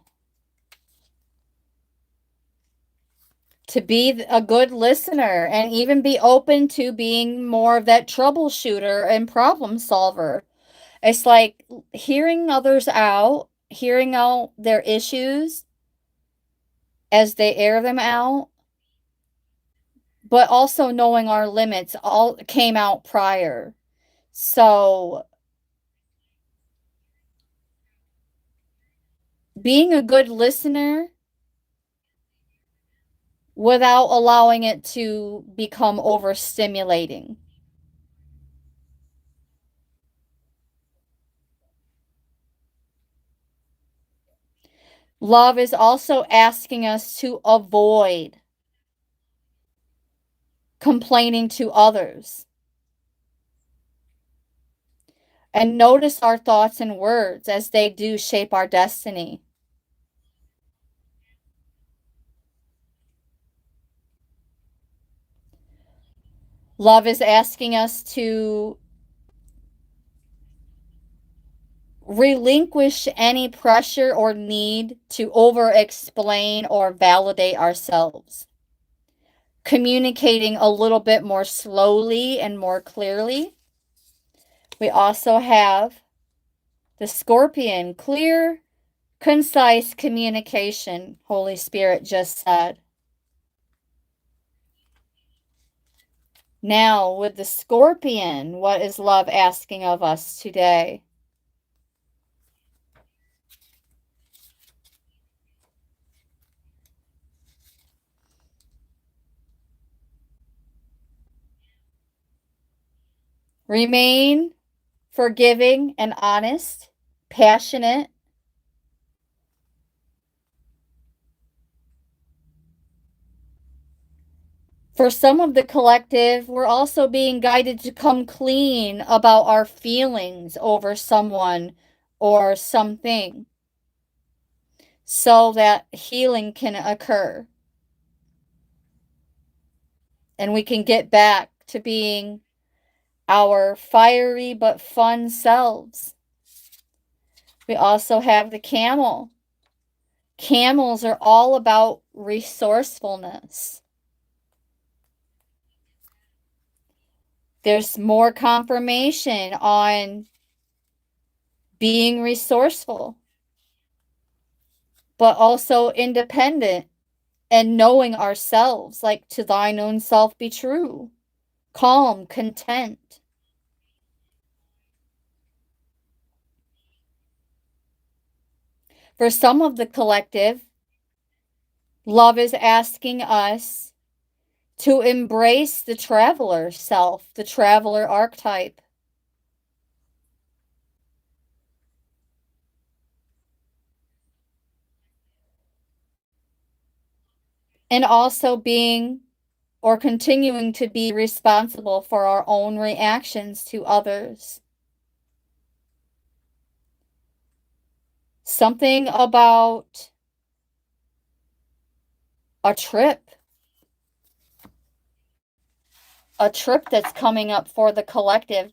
To be a good listener and even be open to being more of that troubleshooter and problem solver. It's like hearing others out, hearing out their issues as they air them out, but also knowing our limits all came out prior. So being a good listener without allowing it to become overstimulating. Love is also asking us to avoid complaining to others and notice our thoughts and words as they do shape our destiny. Love is asking us to relinquish any pressure or need to over explain or validate ourselves, communicating a little bit more slowly and more clearly. We also have the Scorpion, clear, concise communication, Holy Spirit just said. Now, with the Scorpion, what is love asking of us today? Remain forgiving and honest, passionate. For some of the collective, we're also being guided to come clean about our feelings over someone or something so that healing can occur and we can get back to being our fiery but fun selves. We also have the camel. Camels are all about resourcefulness. There's more confirmation on being resourceful, but also independent and knowing ourselves, like to thine own self be true, calm, content. For some of the collective, love is asking us to embrace the traveler self, the traveler archetype. And also being or continuing to be responsible for our own reactions to others. Something about a trip that's coming up for the collective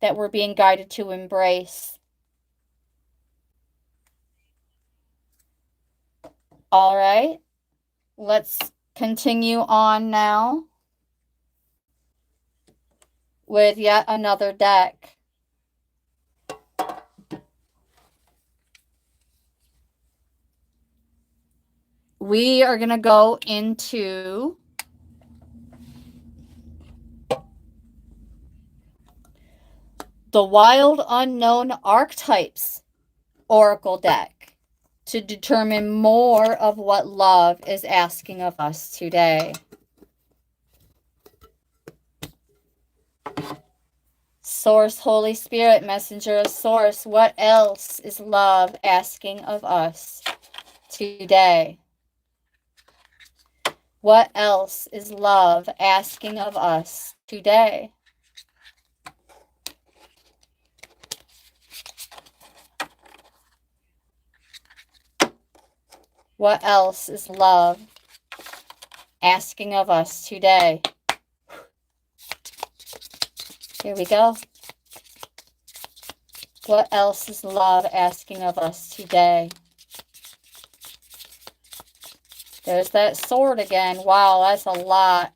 that we're being guided to embrace. All right, let's continue on now with yet another deck. We are going to go into the Wild Unknown Archetypes Oracle deck to determine more of what love is asking of us today. Source, Holy Spirit, Messenger of Source, what else is love asking of us today? What else is love asking of us today? What else is love asking of us today? Here we go. What else is love asking of us today? There's that sword again. Wow, that's a lot.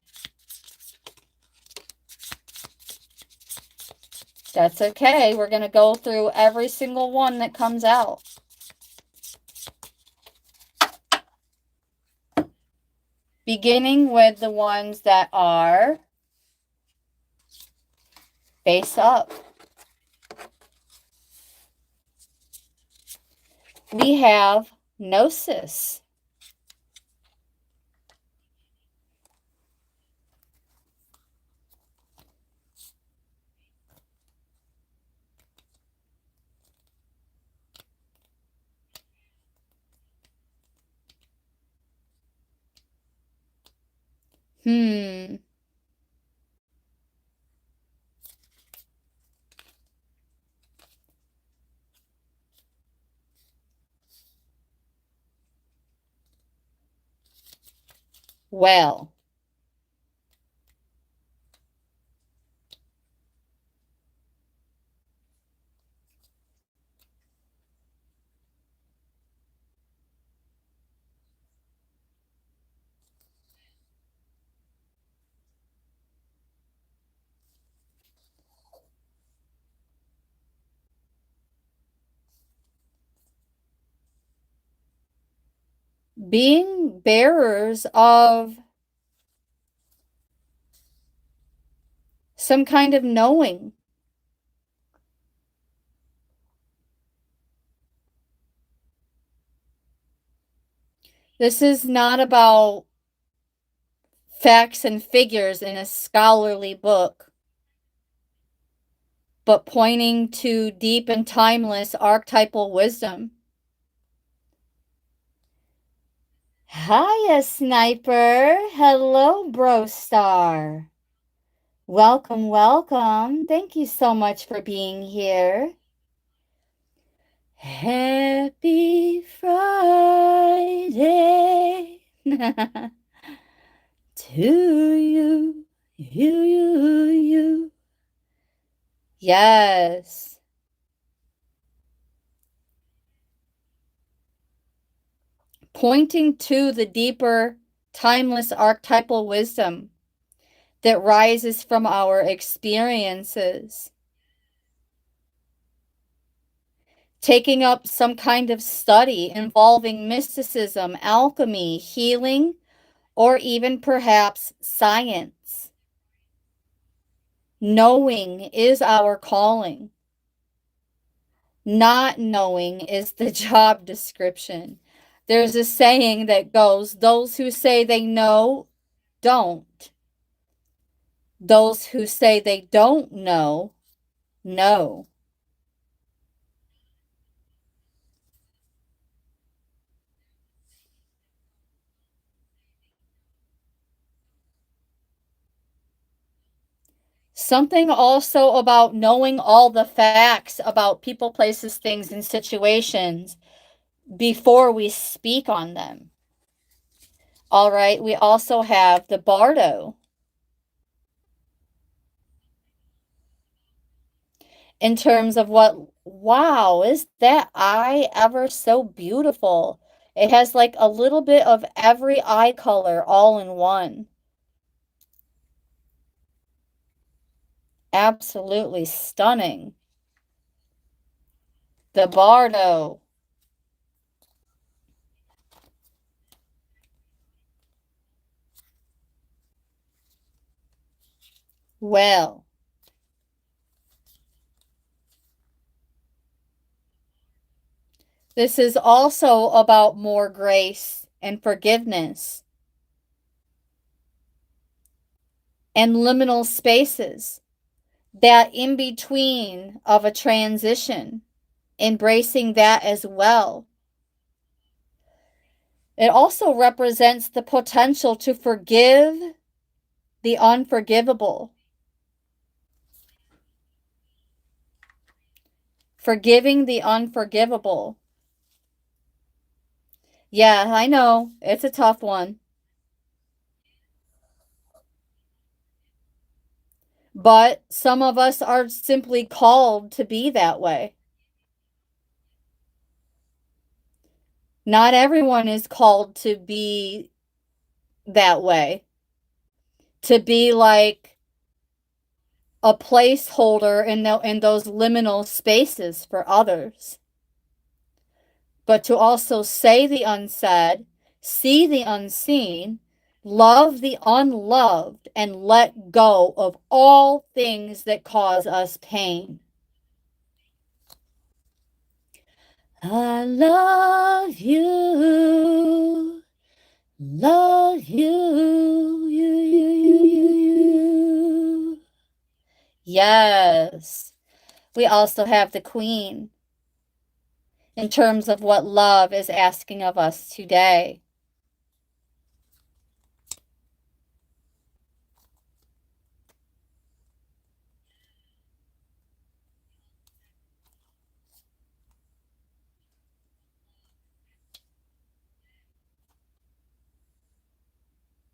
That's okay. We're going to go through every single one that comes out. Beginning with the ones that are face up. We have Gnosis. Well, being bearers of some kind of knowing. This is not about facts and figures in a scholarly book, but pointing to deep and timeless archetypal wisdom. Hiya, Sniper. Hello, Brostar. Welcome, welcome. Thank you so much for being here. Happy Friday to you, you. Yes. Pointing to the deeper, timeless archetypal wisdom that rises from our experiences. Taking up some kind of study involving mysticism, alchemy, healing, or even perhaps science. Knowing is our calling. Not knowing is the job description. There's a saying that goes, those who say they know, don't. Those who say they don't know, know. Something also about knowing all the facts about people, places, things, and situations before we speak on them. All right, we also have the bardo. In terms of what, wow, is that eye ever so beautiful? It has like a little bit of every eye color all in one. Absolutely stunning. The bardo. Well, this is also about more grace and forgiveness and liminal spaces, that in between of a transition, embracing that as well. It also represents the potential to forgive the unforgivable, forgiving the unforgivable. Yeah, I know, it's a tough one. But some of us are simply called to be that way. Not everyone is called to be that way, to be like a placeholder in those liminal spaces for others, but to also say the unsaid, see the unseen, love the unloved, and let go of all things that cause us pain. I love you. Yes. We also have the Queen in terms of what love is asking of us today.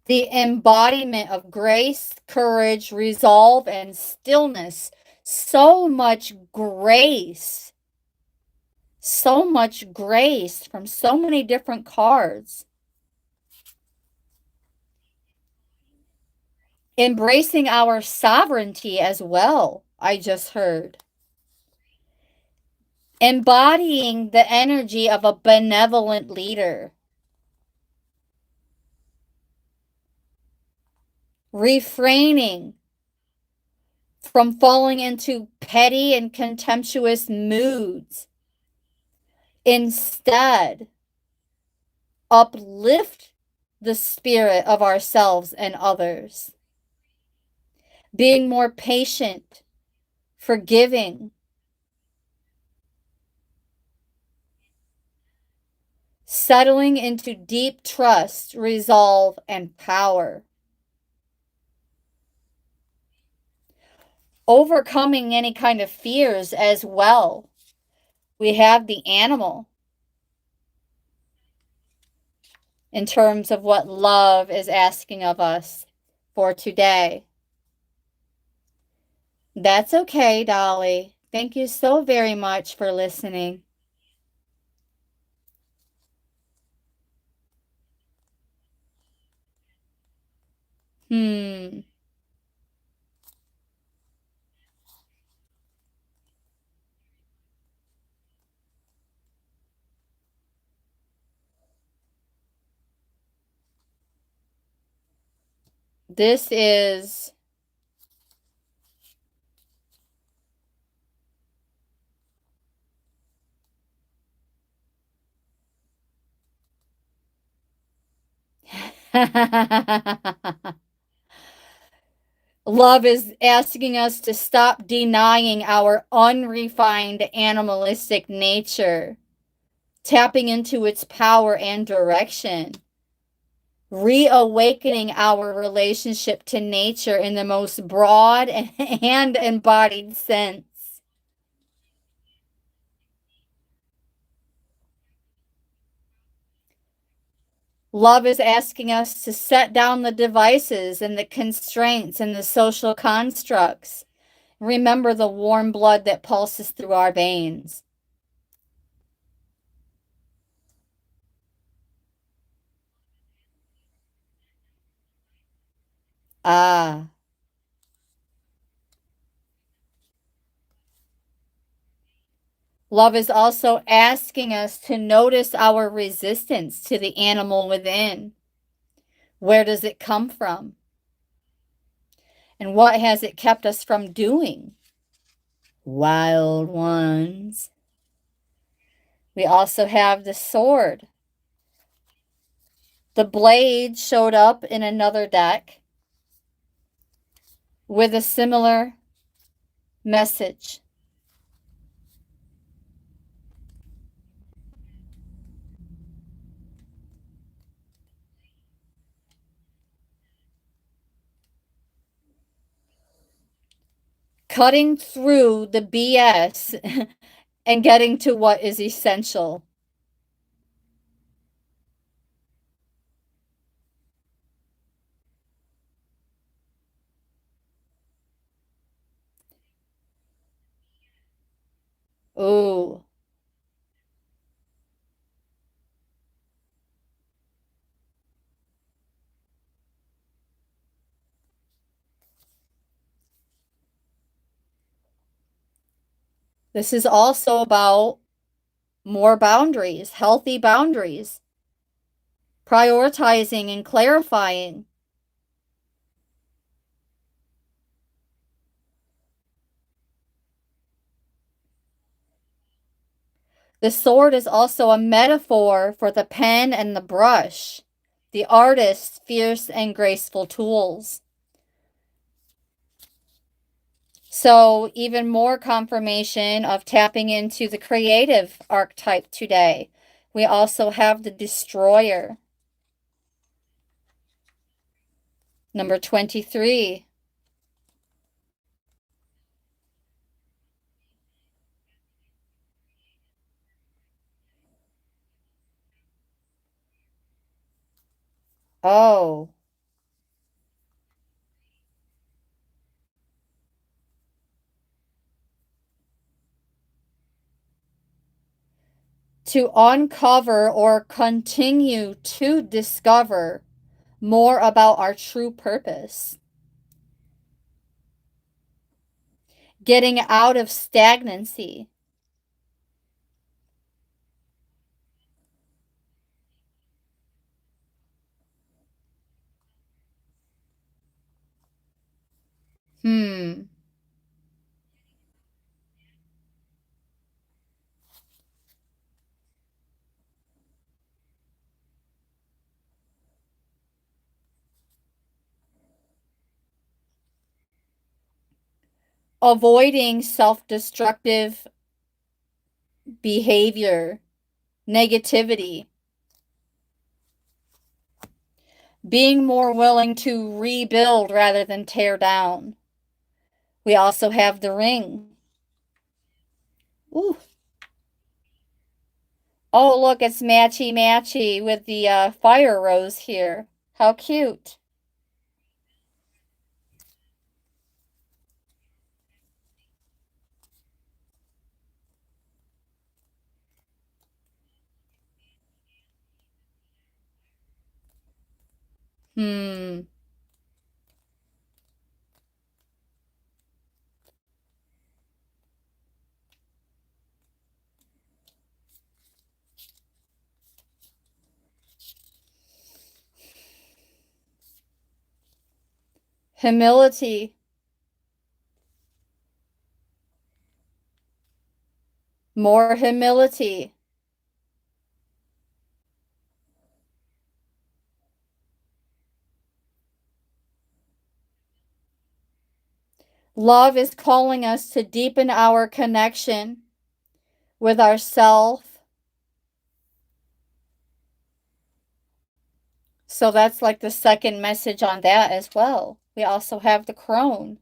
The embodiment of grace, courage, resolve, and stillness. So much grace. So much grace from so many different cards. Embracing our sovereignty as well, I just heard. Embodying the energy of a benevolent leader. Refraining from falling into petty and contemptuous moods. Instead, uplift the spirit of ourselves and others. Being more patient, forgiving, settling into deep trust, resolve, and power. Overcoming any kind of fears as well. We have the animal in terms of what love is asking of us for today. That's okay, Dolly. Thank you so very much for listening. Hmm. This is Love is asking us to stop denying our unrefined animalistic nature, tapping into its power and direction, reawakening our relationship to nature in the most broad and embodied sense. Love is asking us to set down the devices and the constraints and the social constructs. Remember the warm blood that pulses through our veins. Ah, love is also asking us to notice our resistance to the animal within. Where does it come from? And what has it kept us from doing? Wild ones. We also have the sword. The blade showed up in another deck with a similar message. Cutting through the BS and getting to what is essential. Ooh. This is also about more boundaries, healthy boundaries, prioritizing and clarifying. The sword is also a metaphor for the pen and the brush, the artist's fierce and graceful tools. So, even more confirmation of tapping into the creative archetype today. We also have the destroyer, number 23. Oh, to uncover or continue to discover more about our true purpose, getting out of stagnancy. Hmm. Avoiding self destructive behavior, negativity, being more willing to rebuild rather than tear down. We also have the ring. Ooh. Oh, look, it's matchy matchy with the fire rose here. How cute. Hmm. Humility. More humility. Love is calling us to deepen our connection with ourself. So that's like the second message on that as well. We also have the crone.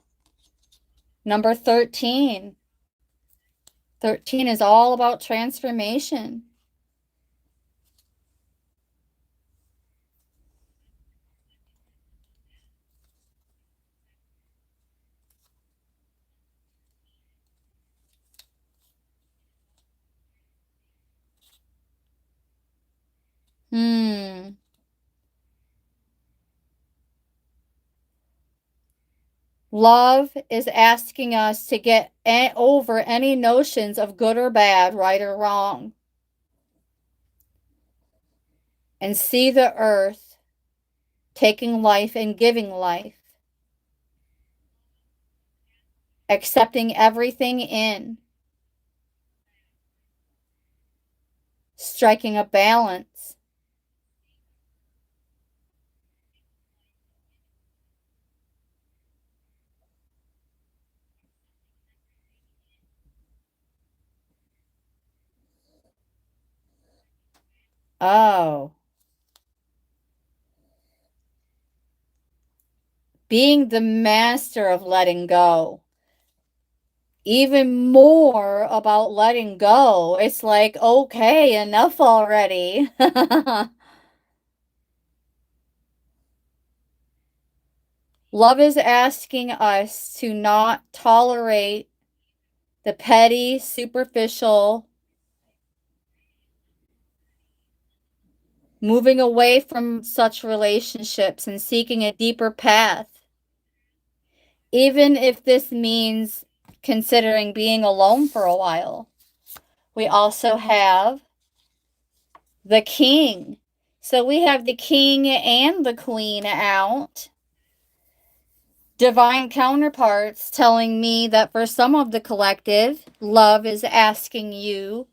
Number 13. 13 is all about transformation. Hmm. Love is asking us to get over any notions of good or bad, right or wrong, and see the earth taking life and giving life, accepting everything in, striking a balance. Oh, being the master of letting go. Even more about letting go. It's like, okay, enough already. Love is asking us to not tolerate the petty, superficial, moving away from such relationships and seeking a deeper path. Even if this means considering being alone for a while. We also have the king. So we have the king and the queen out. Divine counterparts telling me that for some of the collective, love is asking you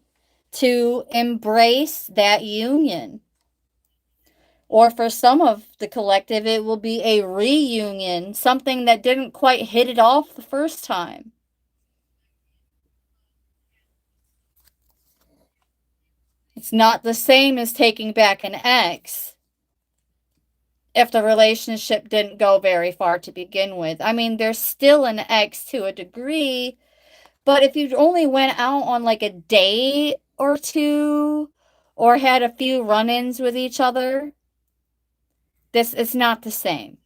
to embrace that union. Or for some of the collective, it will be a reunion, something that didn't quite hit it off the first time. It's not the same as taking back an ex if the relationship didn't go very far to begin with. I mean, there's still an ex to a degree, but if you only went out on like a date or two or had a few run-ins with each other, this is not the same.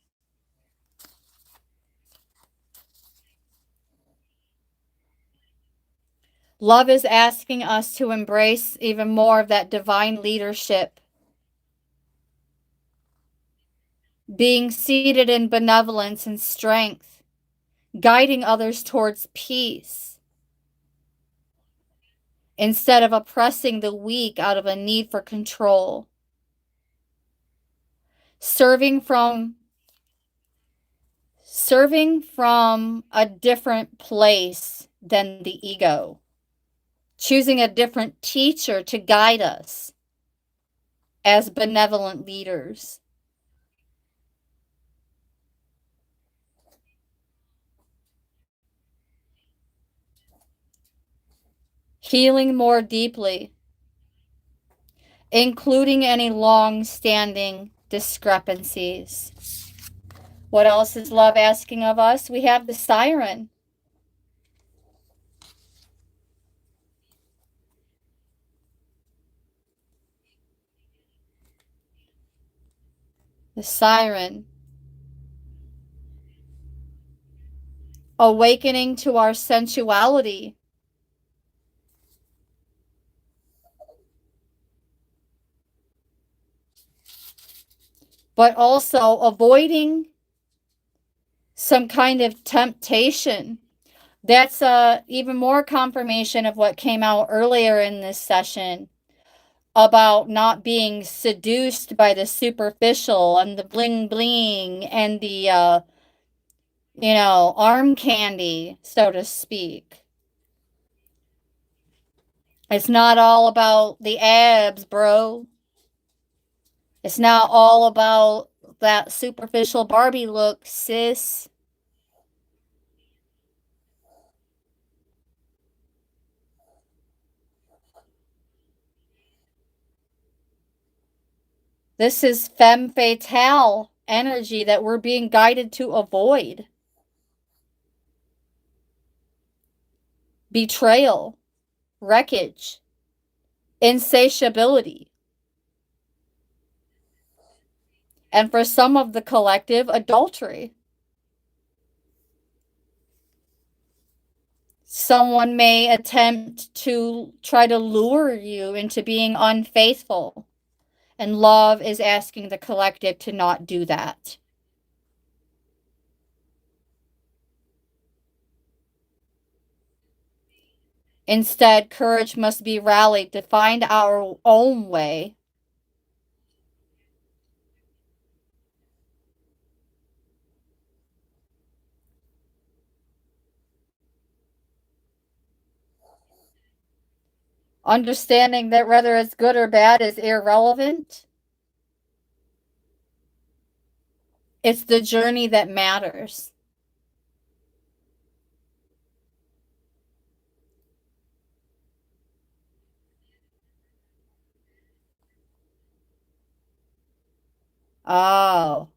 Love is asking us to embrace even more of that divine leadership, being seated in benevolence and strength, guiding others towards peace, instead of oppressing the weak out of a need for control. Serving from a different place than the ego. Choosing a different teacher to guide us as benevolent leaders. Healing more deeply, including any long-standing discrepancies. What else is love asking of us? We have the siren. The siren. Awakening to our sensuality. But also avoiding some kind of temptation. That's even more confirmation of what came out earlier in this session about not being seduced by the superficial and the bling bling and the arm candy, so to speak. It's not all about the abs, bro. It's not all about that superficial Barbie look, sis. This is femme fatale energy that we're being guided to avoid. Betrayal, wreckage, insatiability. And for some of the collective, adultery. Someone may attempt to try to lure you into being unfaithful. And love is asking the collective to not do that. Instead, courage must be rallied to find our own way. Understanding that whether it's good or bad is irrelevant. It's the journey that matters. Oh.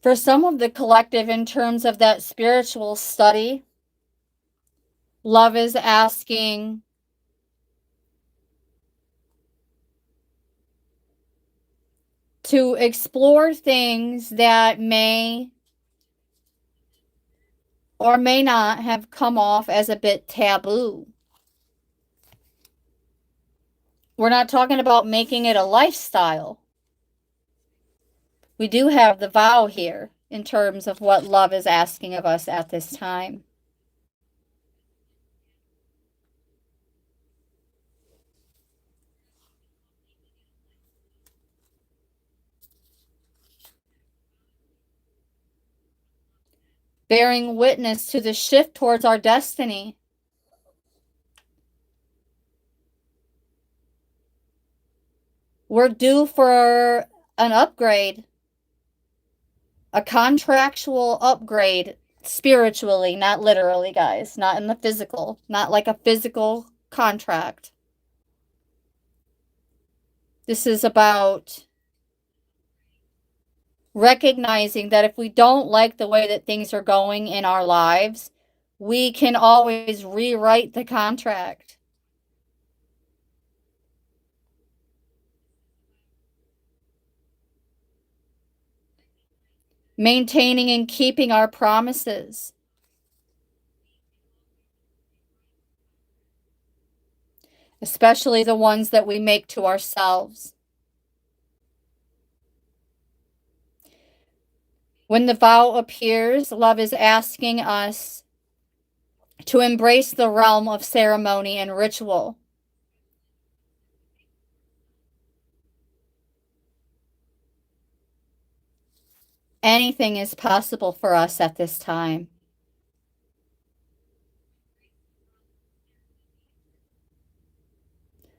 For some of the collective, in terms of that spiritual study, love is asking to explore things that may or may not have come off as a bit taboo. We're not talking about making it a lifestyle. We do have the vow here in terms of what love is asking of us at this time. Bearing witness to the shift towards our destiny. We're due for an upgrade, a contractual upgrade spiritually, not literally, guys, not in the physical, not like a physical contract. This is about recognizing that if we don't like the way that things are going in our lives, we can always rewrite the contract. Maintaining and keeping our promises. Especially the ones that we make to ourselves. When the vow appears, love is asking us to embrace the realm of ceremony and ritual. Anything is possible for us at this time.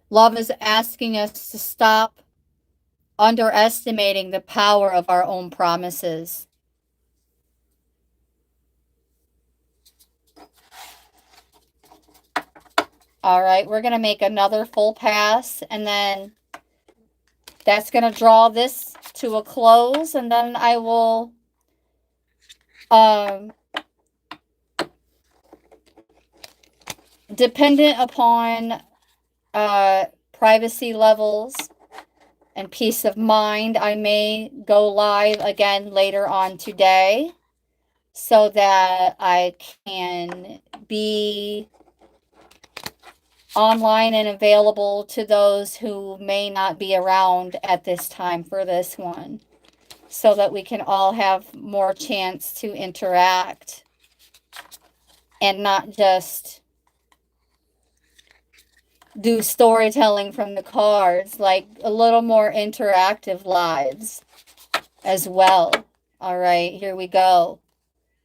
Love is asking us to stop underestimating the power of our own promises. All right, we're going to make another full pass, and then that's going to draw this to a close, and then I will dependent upon privacy levels and peace of mind, I may go live again later on today so that I can be online and available to those who may not be around at this time for this one, so that we can all have more chance to interact and not just do storytelling from the cards, like a little more interactive lives as well. All right, here we go.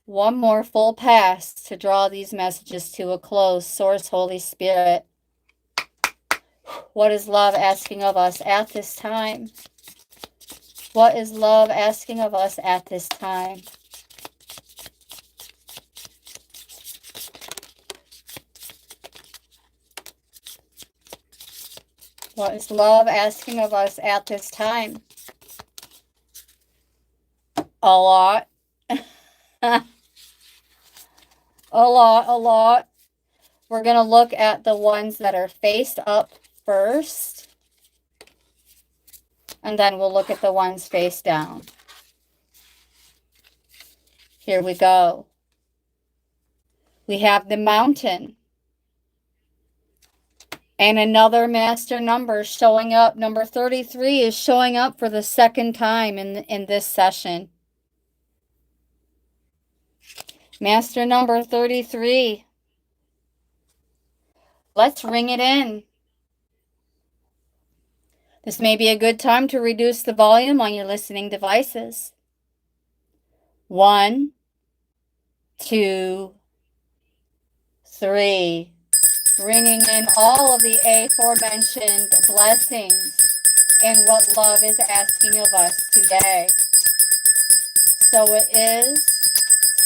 One more full pass to draw these messages to a close. Source, Holy Spirit, what is love asking of us at this time? What is love asking of us at this time? What is love asking of us at this time? A lot. A lot. We're going to look at the ones that are faced up first. And then we'll look at the ones face down. Here we go. We have the Mountain. And another master number showing up. Number 33 is showing up for the second time in this session. Master number 33. Let's ring it in. This may be a good time to reduce the volume on your listening devices. 1, 2, 3. Bringing in all of the aforementioned blessings and what love is asking of us today. So it is,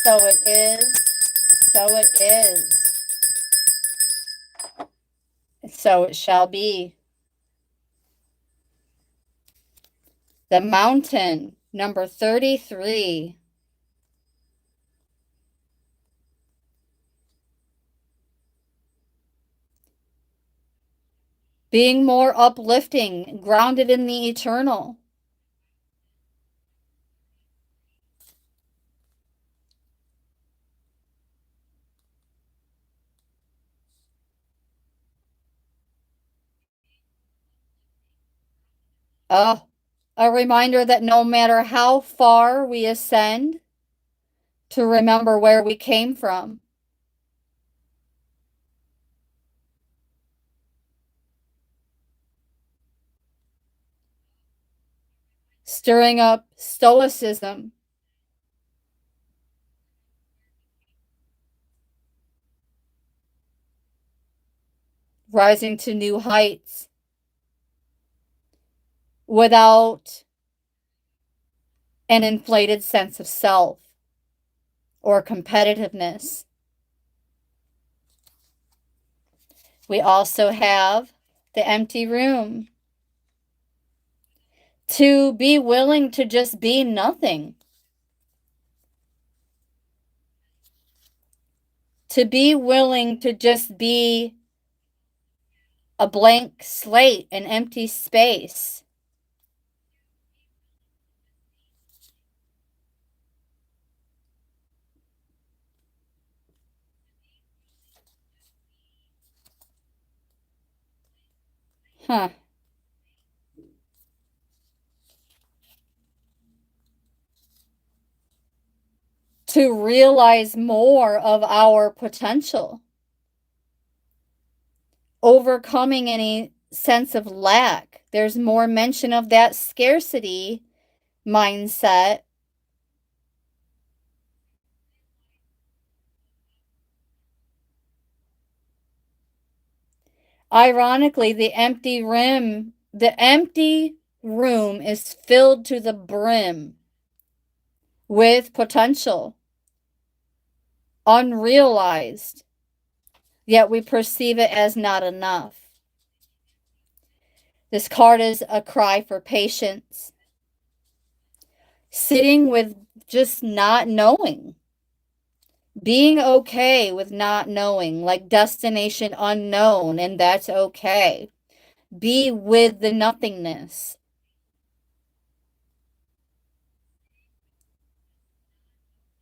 so it is, so it is. So it shall be. The Mountain, number 33. Being more uplifting, grounded in the eternal. A reminder that no matter how far we ascend, to remember where we came from. Stirring up stoicism. Rising to new heights. Without an inflated sense of self or competitiveness. We also have the empty room. To be willing to just be nothing. To be willing to just be a blank slate, an empty space. To realize more of our potential. Overcoming any sense of lack. There's more mention of that scarcity mindset. Ironically, the empty room is filled to the brim with potential, unrealized, yet we perceive it as not enough. This card is a cry for patience. Sitting with just not knowing. Being okay with not knowing, like destination unknown, and that's okay. Be with the nothingness.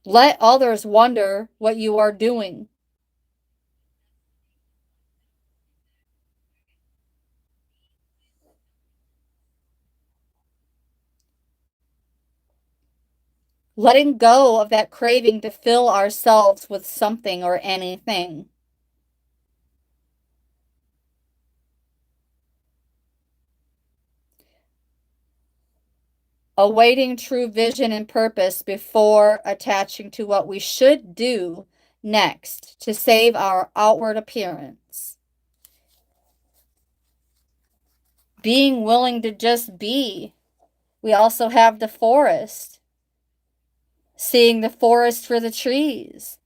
Let others wonder what you are doing. Letting go of that craving to fill ourselves with something or anything. Awaiting true vision and purpose before attaching to what we should do next to save our outward appearance. Being willing to just be. We also have the forest. Seeing the forest for the trees.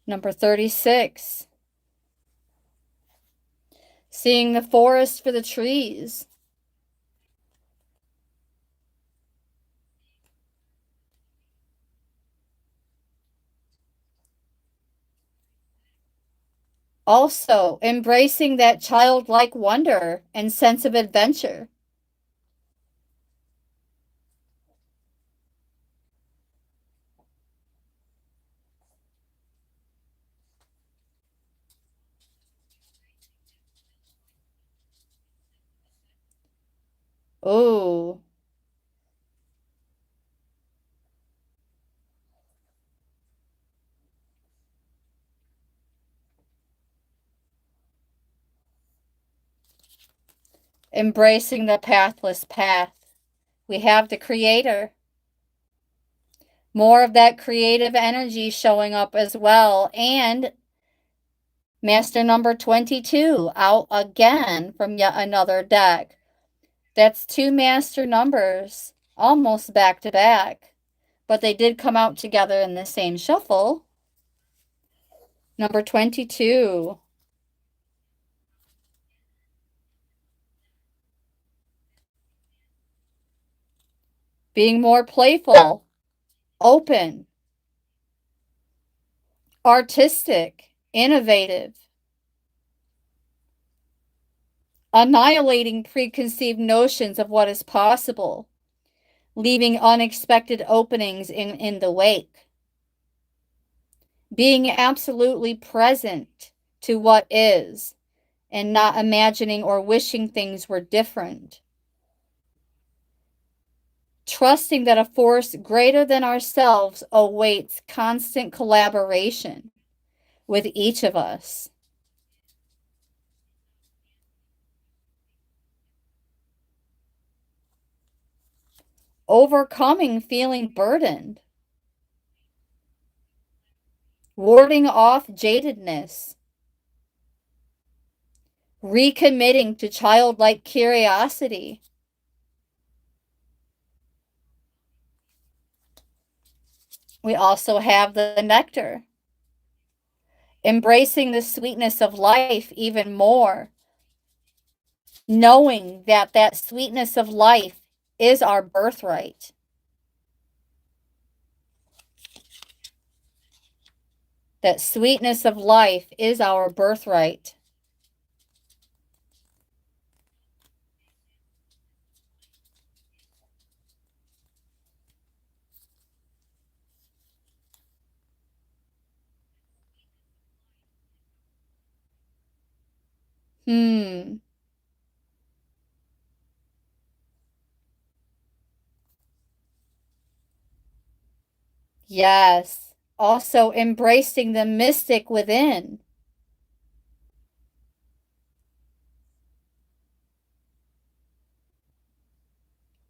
Number 36. Seeing the forest for the trees. Also, embracing that childlike wonder and sense of adventure. Oh, embracing the pathless path. We have the creator. More of that creative energy showing up as well. And master number 22 out again from yet another deck. That's two master numbers almost back to back, but they did come out together in the same shuffle. Number 22. Being more playful, open, artistic, innovative, annihilating preconceived notions of what is possible, leaving unexpected openings in the wake, being absolutely present to what is and not imagining or wishing things were different, trusting that a force greater than ourselves awaits constant collaboration with each of us. Overcoming feeling burdened, warding off jadedness, recommitting to childlike curiosity. We also have the nectar, embracing the sweetness of life even more, knowing that that sweetness of life is our birthright. That sweetness of life is our birthright. Hmm. Yes. Also embracing the mystic within.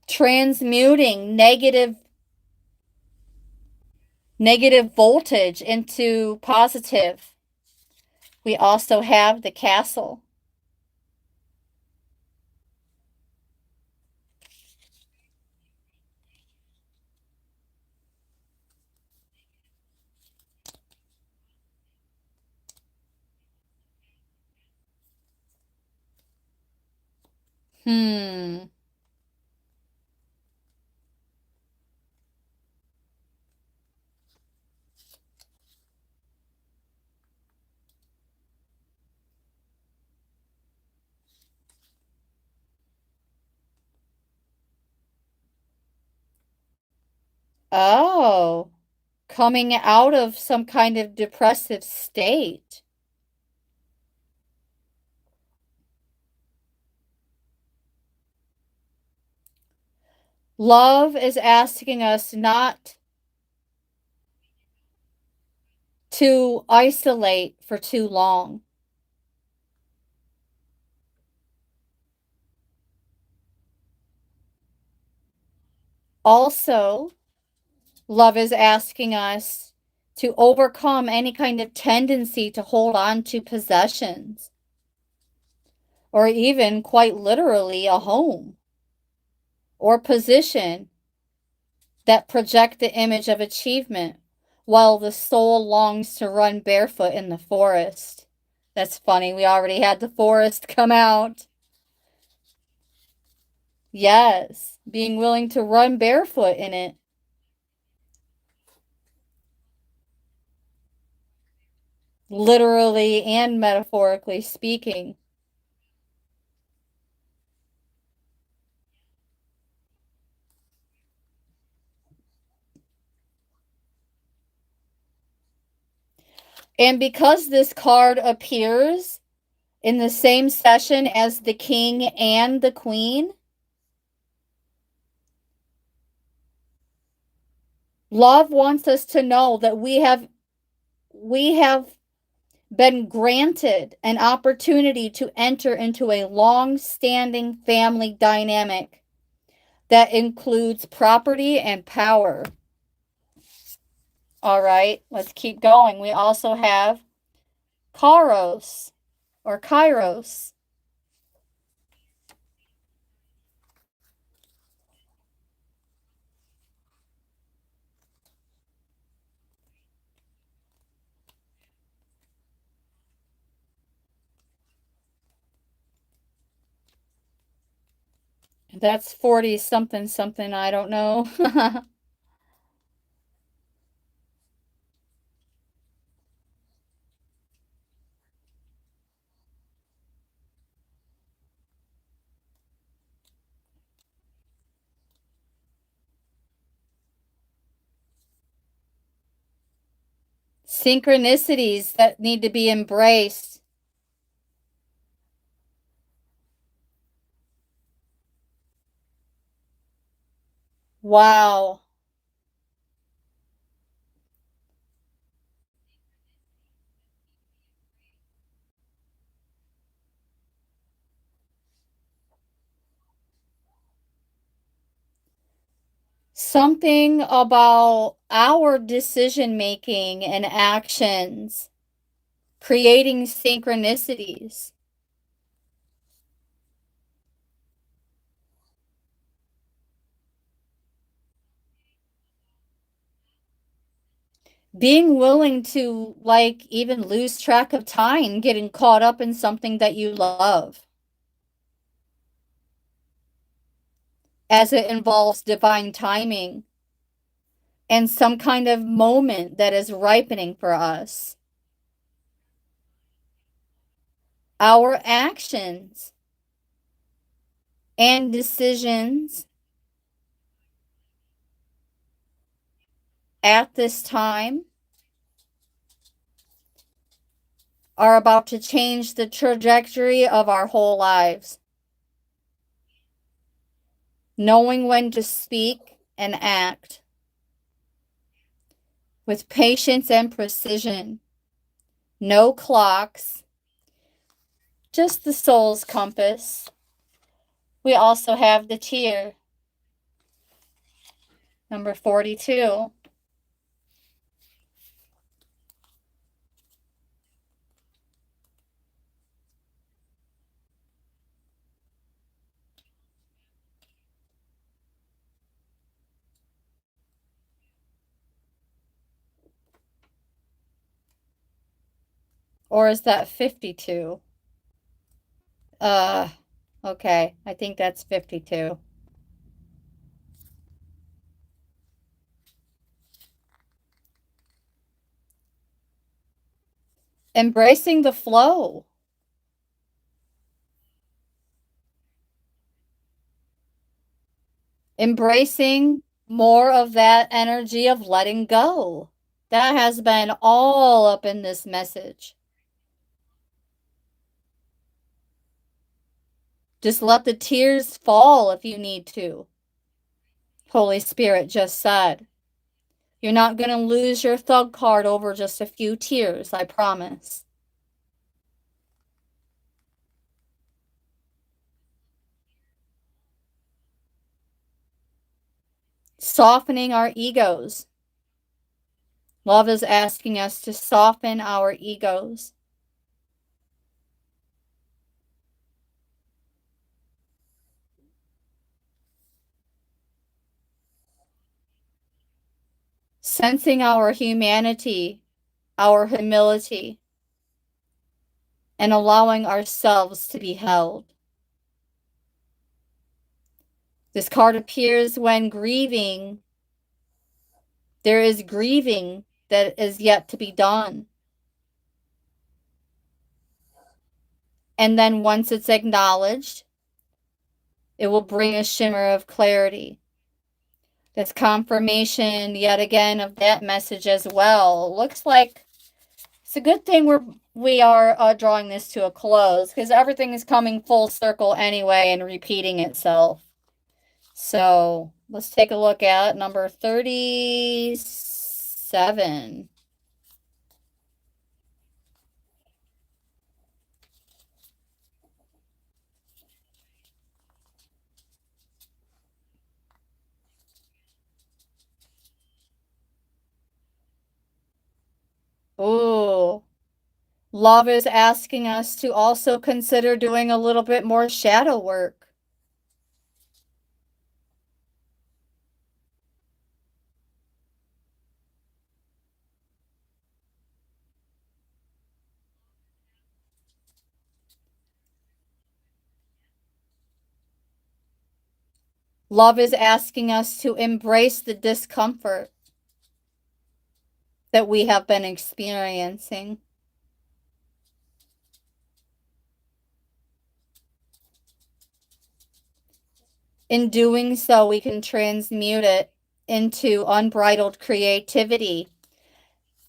Transmuting negative voltage into positive. We also have the castle. Hmm. Oh, coming out of some kind of depressive state. Love is asking us not to isolate for too long. Also, love is asking us to overcome any kind of tendency to hold on to possessions or even quite literally a home or position that project the image of achievement while the soul longs to run barefoot in the forest. That's funny. We already had the forest come out. Yes, being willing to run barefoot in it, literally and metaphorically speaking. And because this card appears in the same session as the king and the queen, love wants us to know that we have been granted an opportunity to enter into a long-standing family dynamic that includes property and power. All right, let's keep going. We also have Kairos or Kairos. That's 40 something something, I don't know. Synchronicities that need to be embraced. Wow. Something about our decision making and actions creating synchronicities. Being willing to, like, even lose track of time, getting caught up in something that you love, as it involves divine timing and some kind of moment that is ripening for us. Our actions and decisions at this time are about to change the trajectory of our whole lives. Knowing when to speak and act with patience and precision. No clocks, just the soul's compass. We also have the tear, number 42. Or is that 52? Uh, okay. I think that's 52. Embracing the flow. Embracing more of that energy of letting go. That has been all up in this message. Just let the tears fall if you need to. Holy Spirit just said, you're not going to lose your thug card over just a few tears, I promise. Softening our egos. Love is asking us to soften our egos. Sensing our humanity, our humility. and allowing ourselves to be held. This card appears when grieving. There is grieving that is yet to be done. And then once it's acknowledged, it will bring a shimmer of clarity. This confirmation, yet again, of that message as well. Looks like it's a good thing we are drawing this to a close, because everything is coming full circle anyway and repeating itself. So let's take a look at number 37. Ooh. Love is asking us to also consider doing a little bit more shadow work. Love is asking us to embrace the discomfort that we have been experiencing. In doing so, we can transmute it into unbridled creativity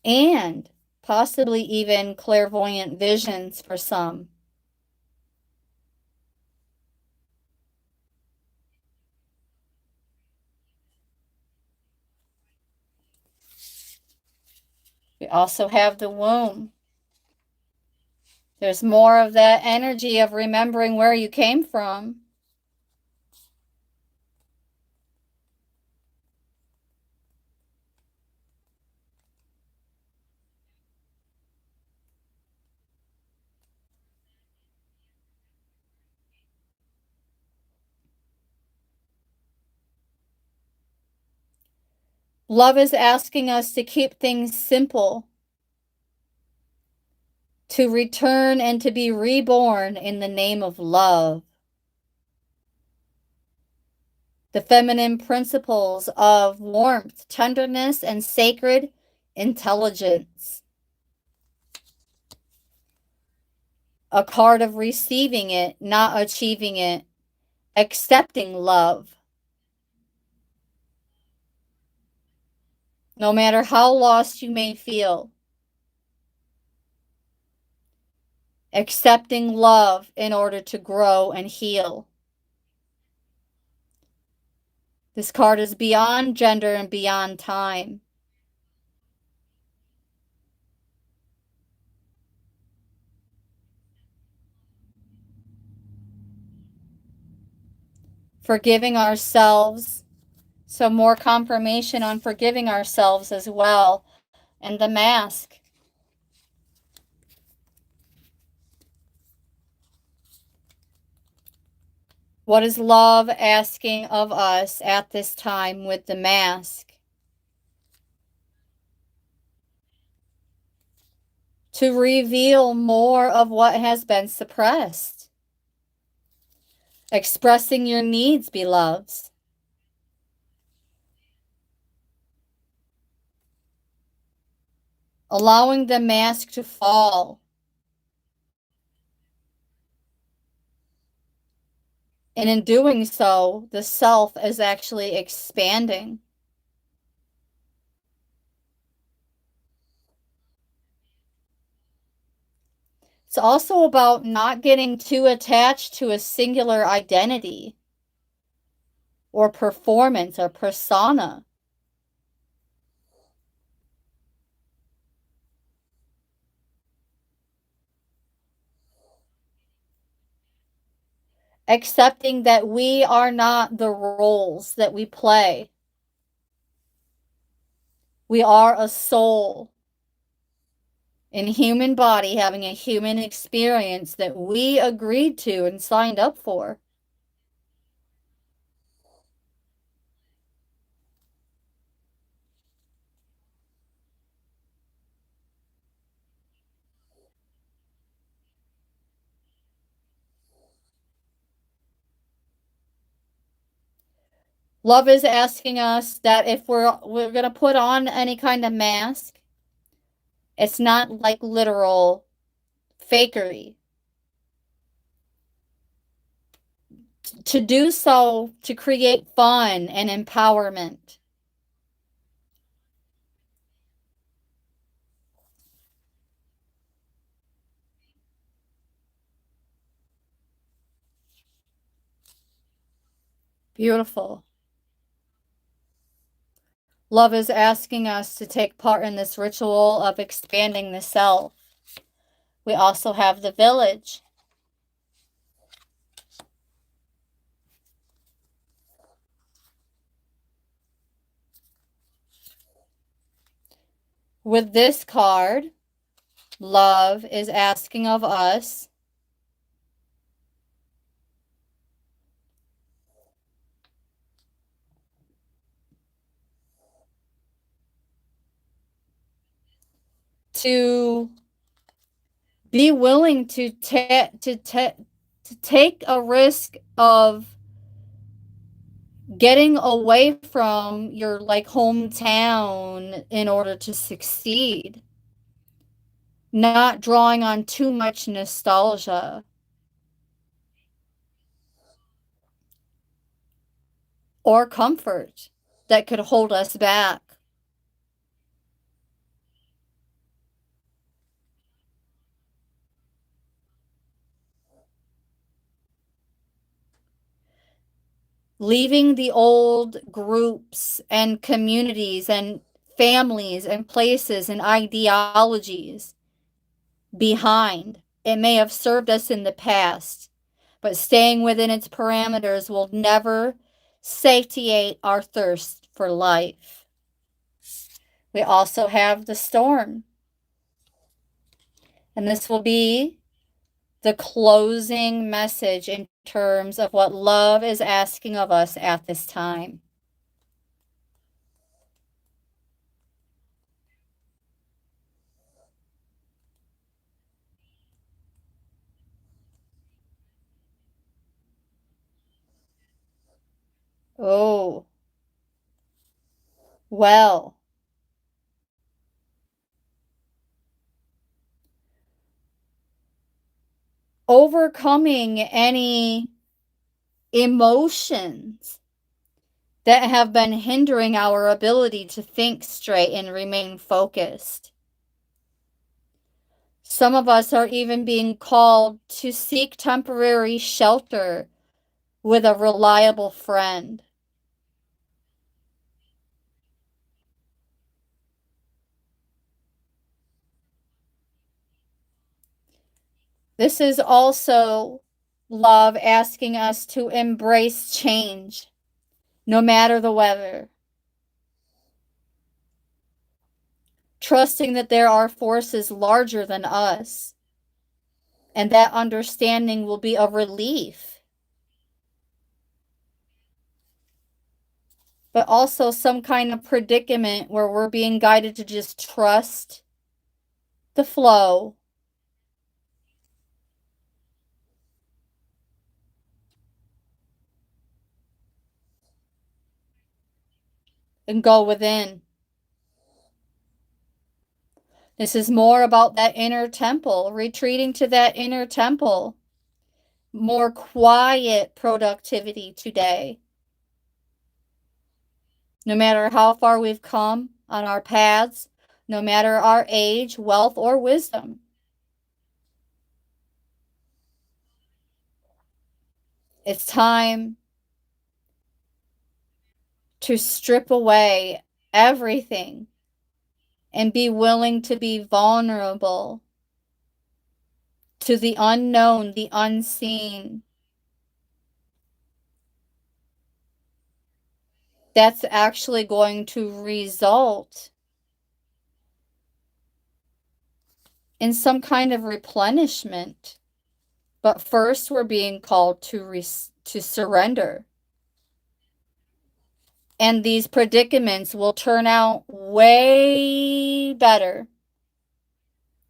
and possibly even clairvoyant visions for some. We also have the womb. There's more of that energy of remembering where you came from. Love is asking us to keep things simple, to return and to be reborn in the name of love. The feminine principles of warmth, tenderness, and sacred intelligence. A card of receiving it, not achieving it, accepting love. No matter how lost you may feel, accepting love in order to grow and heal. This card is beyond gender and beyond time. Forgiving ourselves. So more confirmation on forgiving ourselves as well. And the mask. What is love asking of us at this time with the mask? To reveal more of what has been suppressed. Expressing your needs, beloveds. Allowing the mask to fall. And in doing so, the self is actually expanding. It's also about not getting too attached to a singular identity or performance or persona. Accepting that we are not the roles that we play. We are a soul in human body having a human experience that we agreed to and signed up for. Love is asking us that if we're going to put on any kind of mask, it's not like literal fakery. To do so to create fun and empowerment. Beautiful. Love is asking us to take part in this ritual of expanding the self. We also have the village. With this card, love is asking of us to be willing to take a risk of getting away from your like hometown in order to succeed, not drawing on too much nostalgia or comfort that could hold us back. Leaving the old groups and communities and families and places and ideologies behind. It may have served us in the past, but staying within its parameters will never satiate our thirst for life. We also have the storm, and this will be the closing message in terms of what love is asking of us at this time. Oh, well, overcoming any emotions that have been hindering our ability to think straight and remain focused. Some of us are even being called to seek temporary shelter with a reliable friend. This is also love asking us to embrace change, no matter the weather, trusting that there are forces larger than us, and that understanding will be a relief, but also some kind of predicament where we're being guided to just trust the flow and go within. This is more about that inner temple, retreating to that inner temple, more quiet productivity today. No matter how far we've come on our paths, no matter our age, wealth, or wisdom, it's time to strip away everything and be willing to be vulnerable to the unknown, the unseen. That's actually going to result in some kind of replenishment. But first, we're being called to surrender. And these predicaments will turn out way better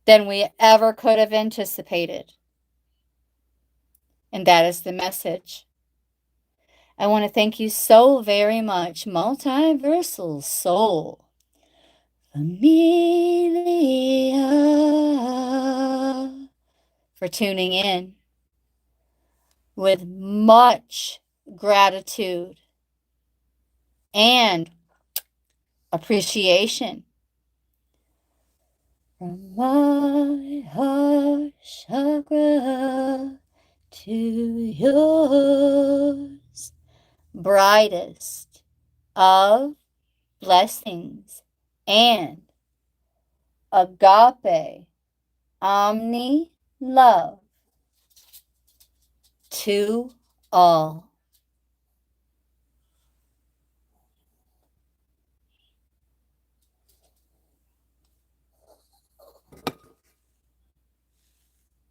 than we ever could have anticipated. And that is the message. I want to thank you so very much, Multiversal Soul Familia, for tuning in with much gratitude and appreciation from my heart chakra to yours. Brightest of blessings and agape omni love to all.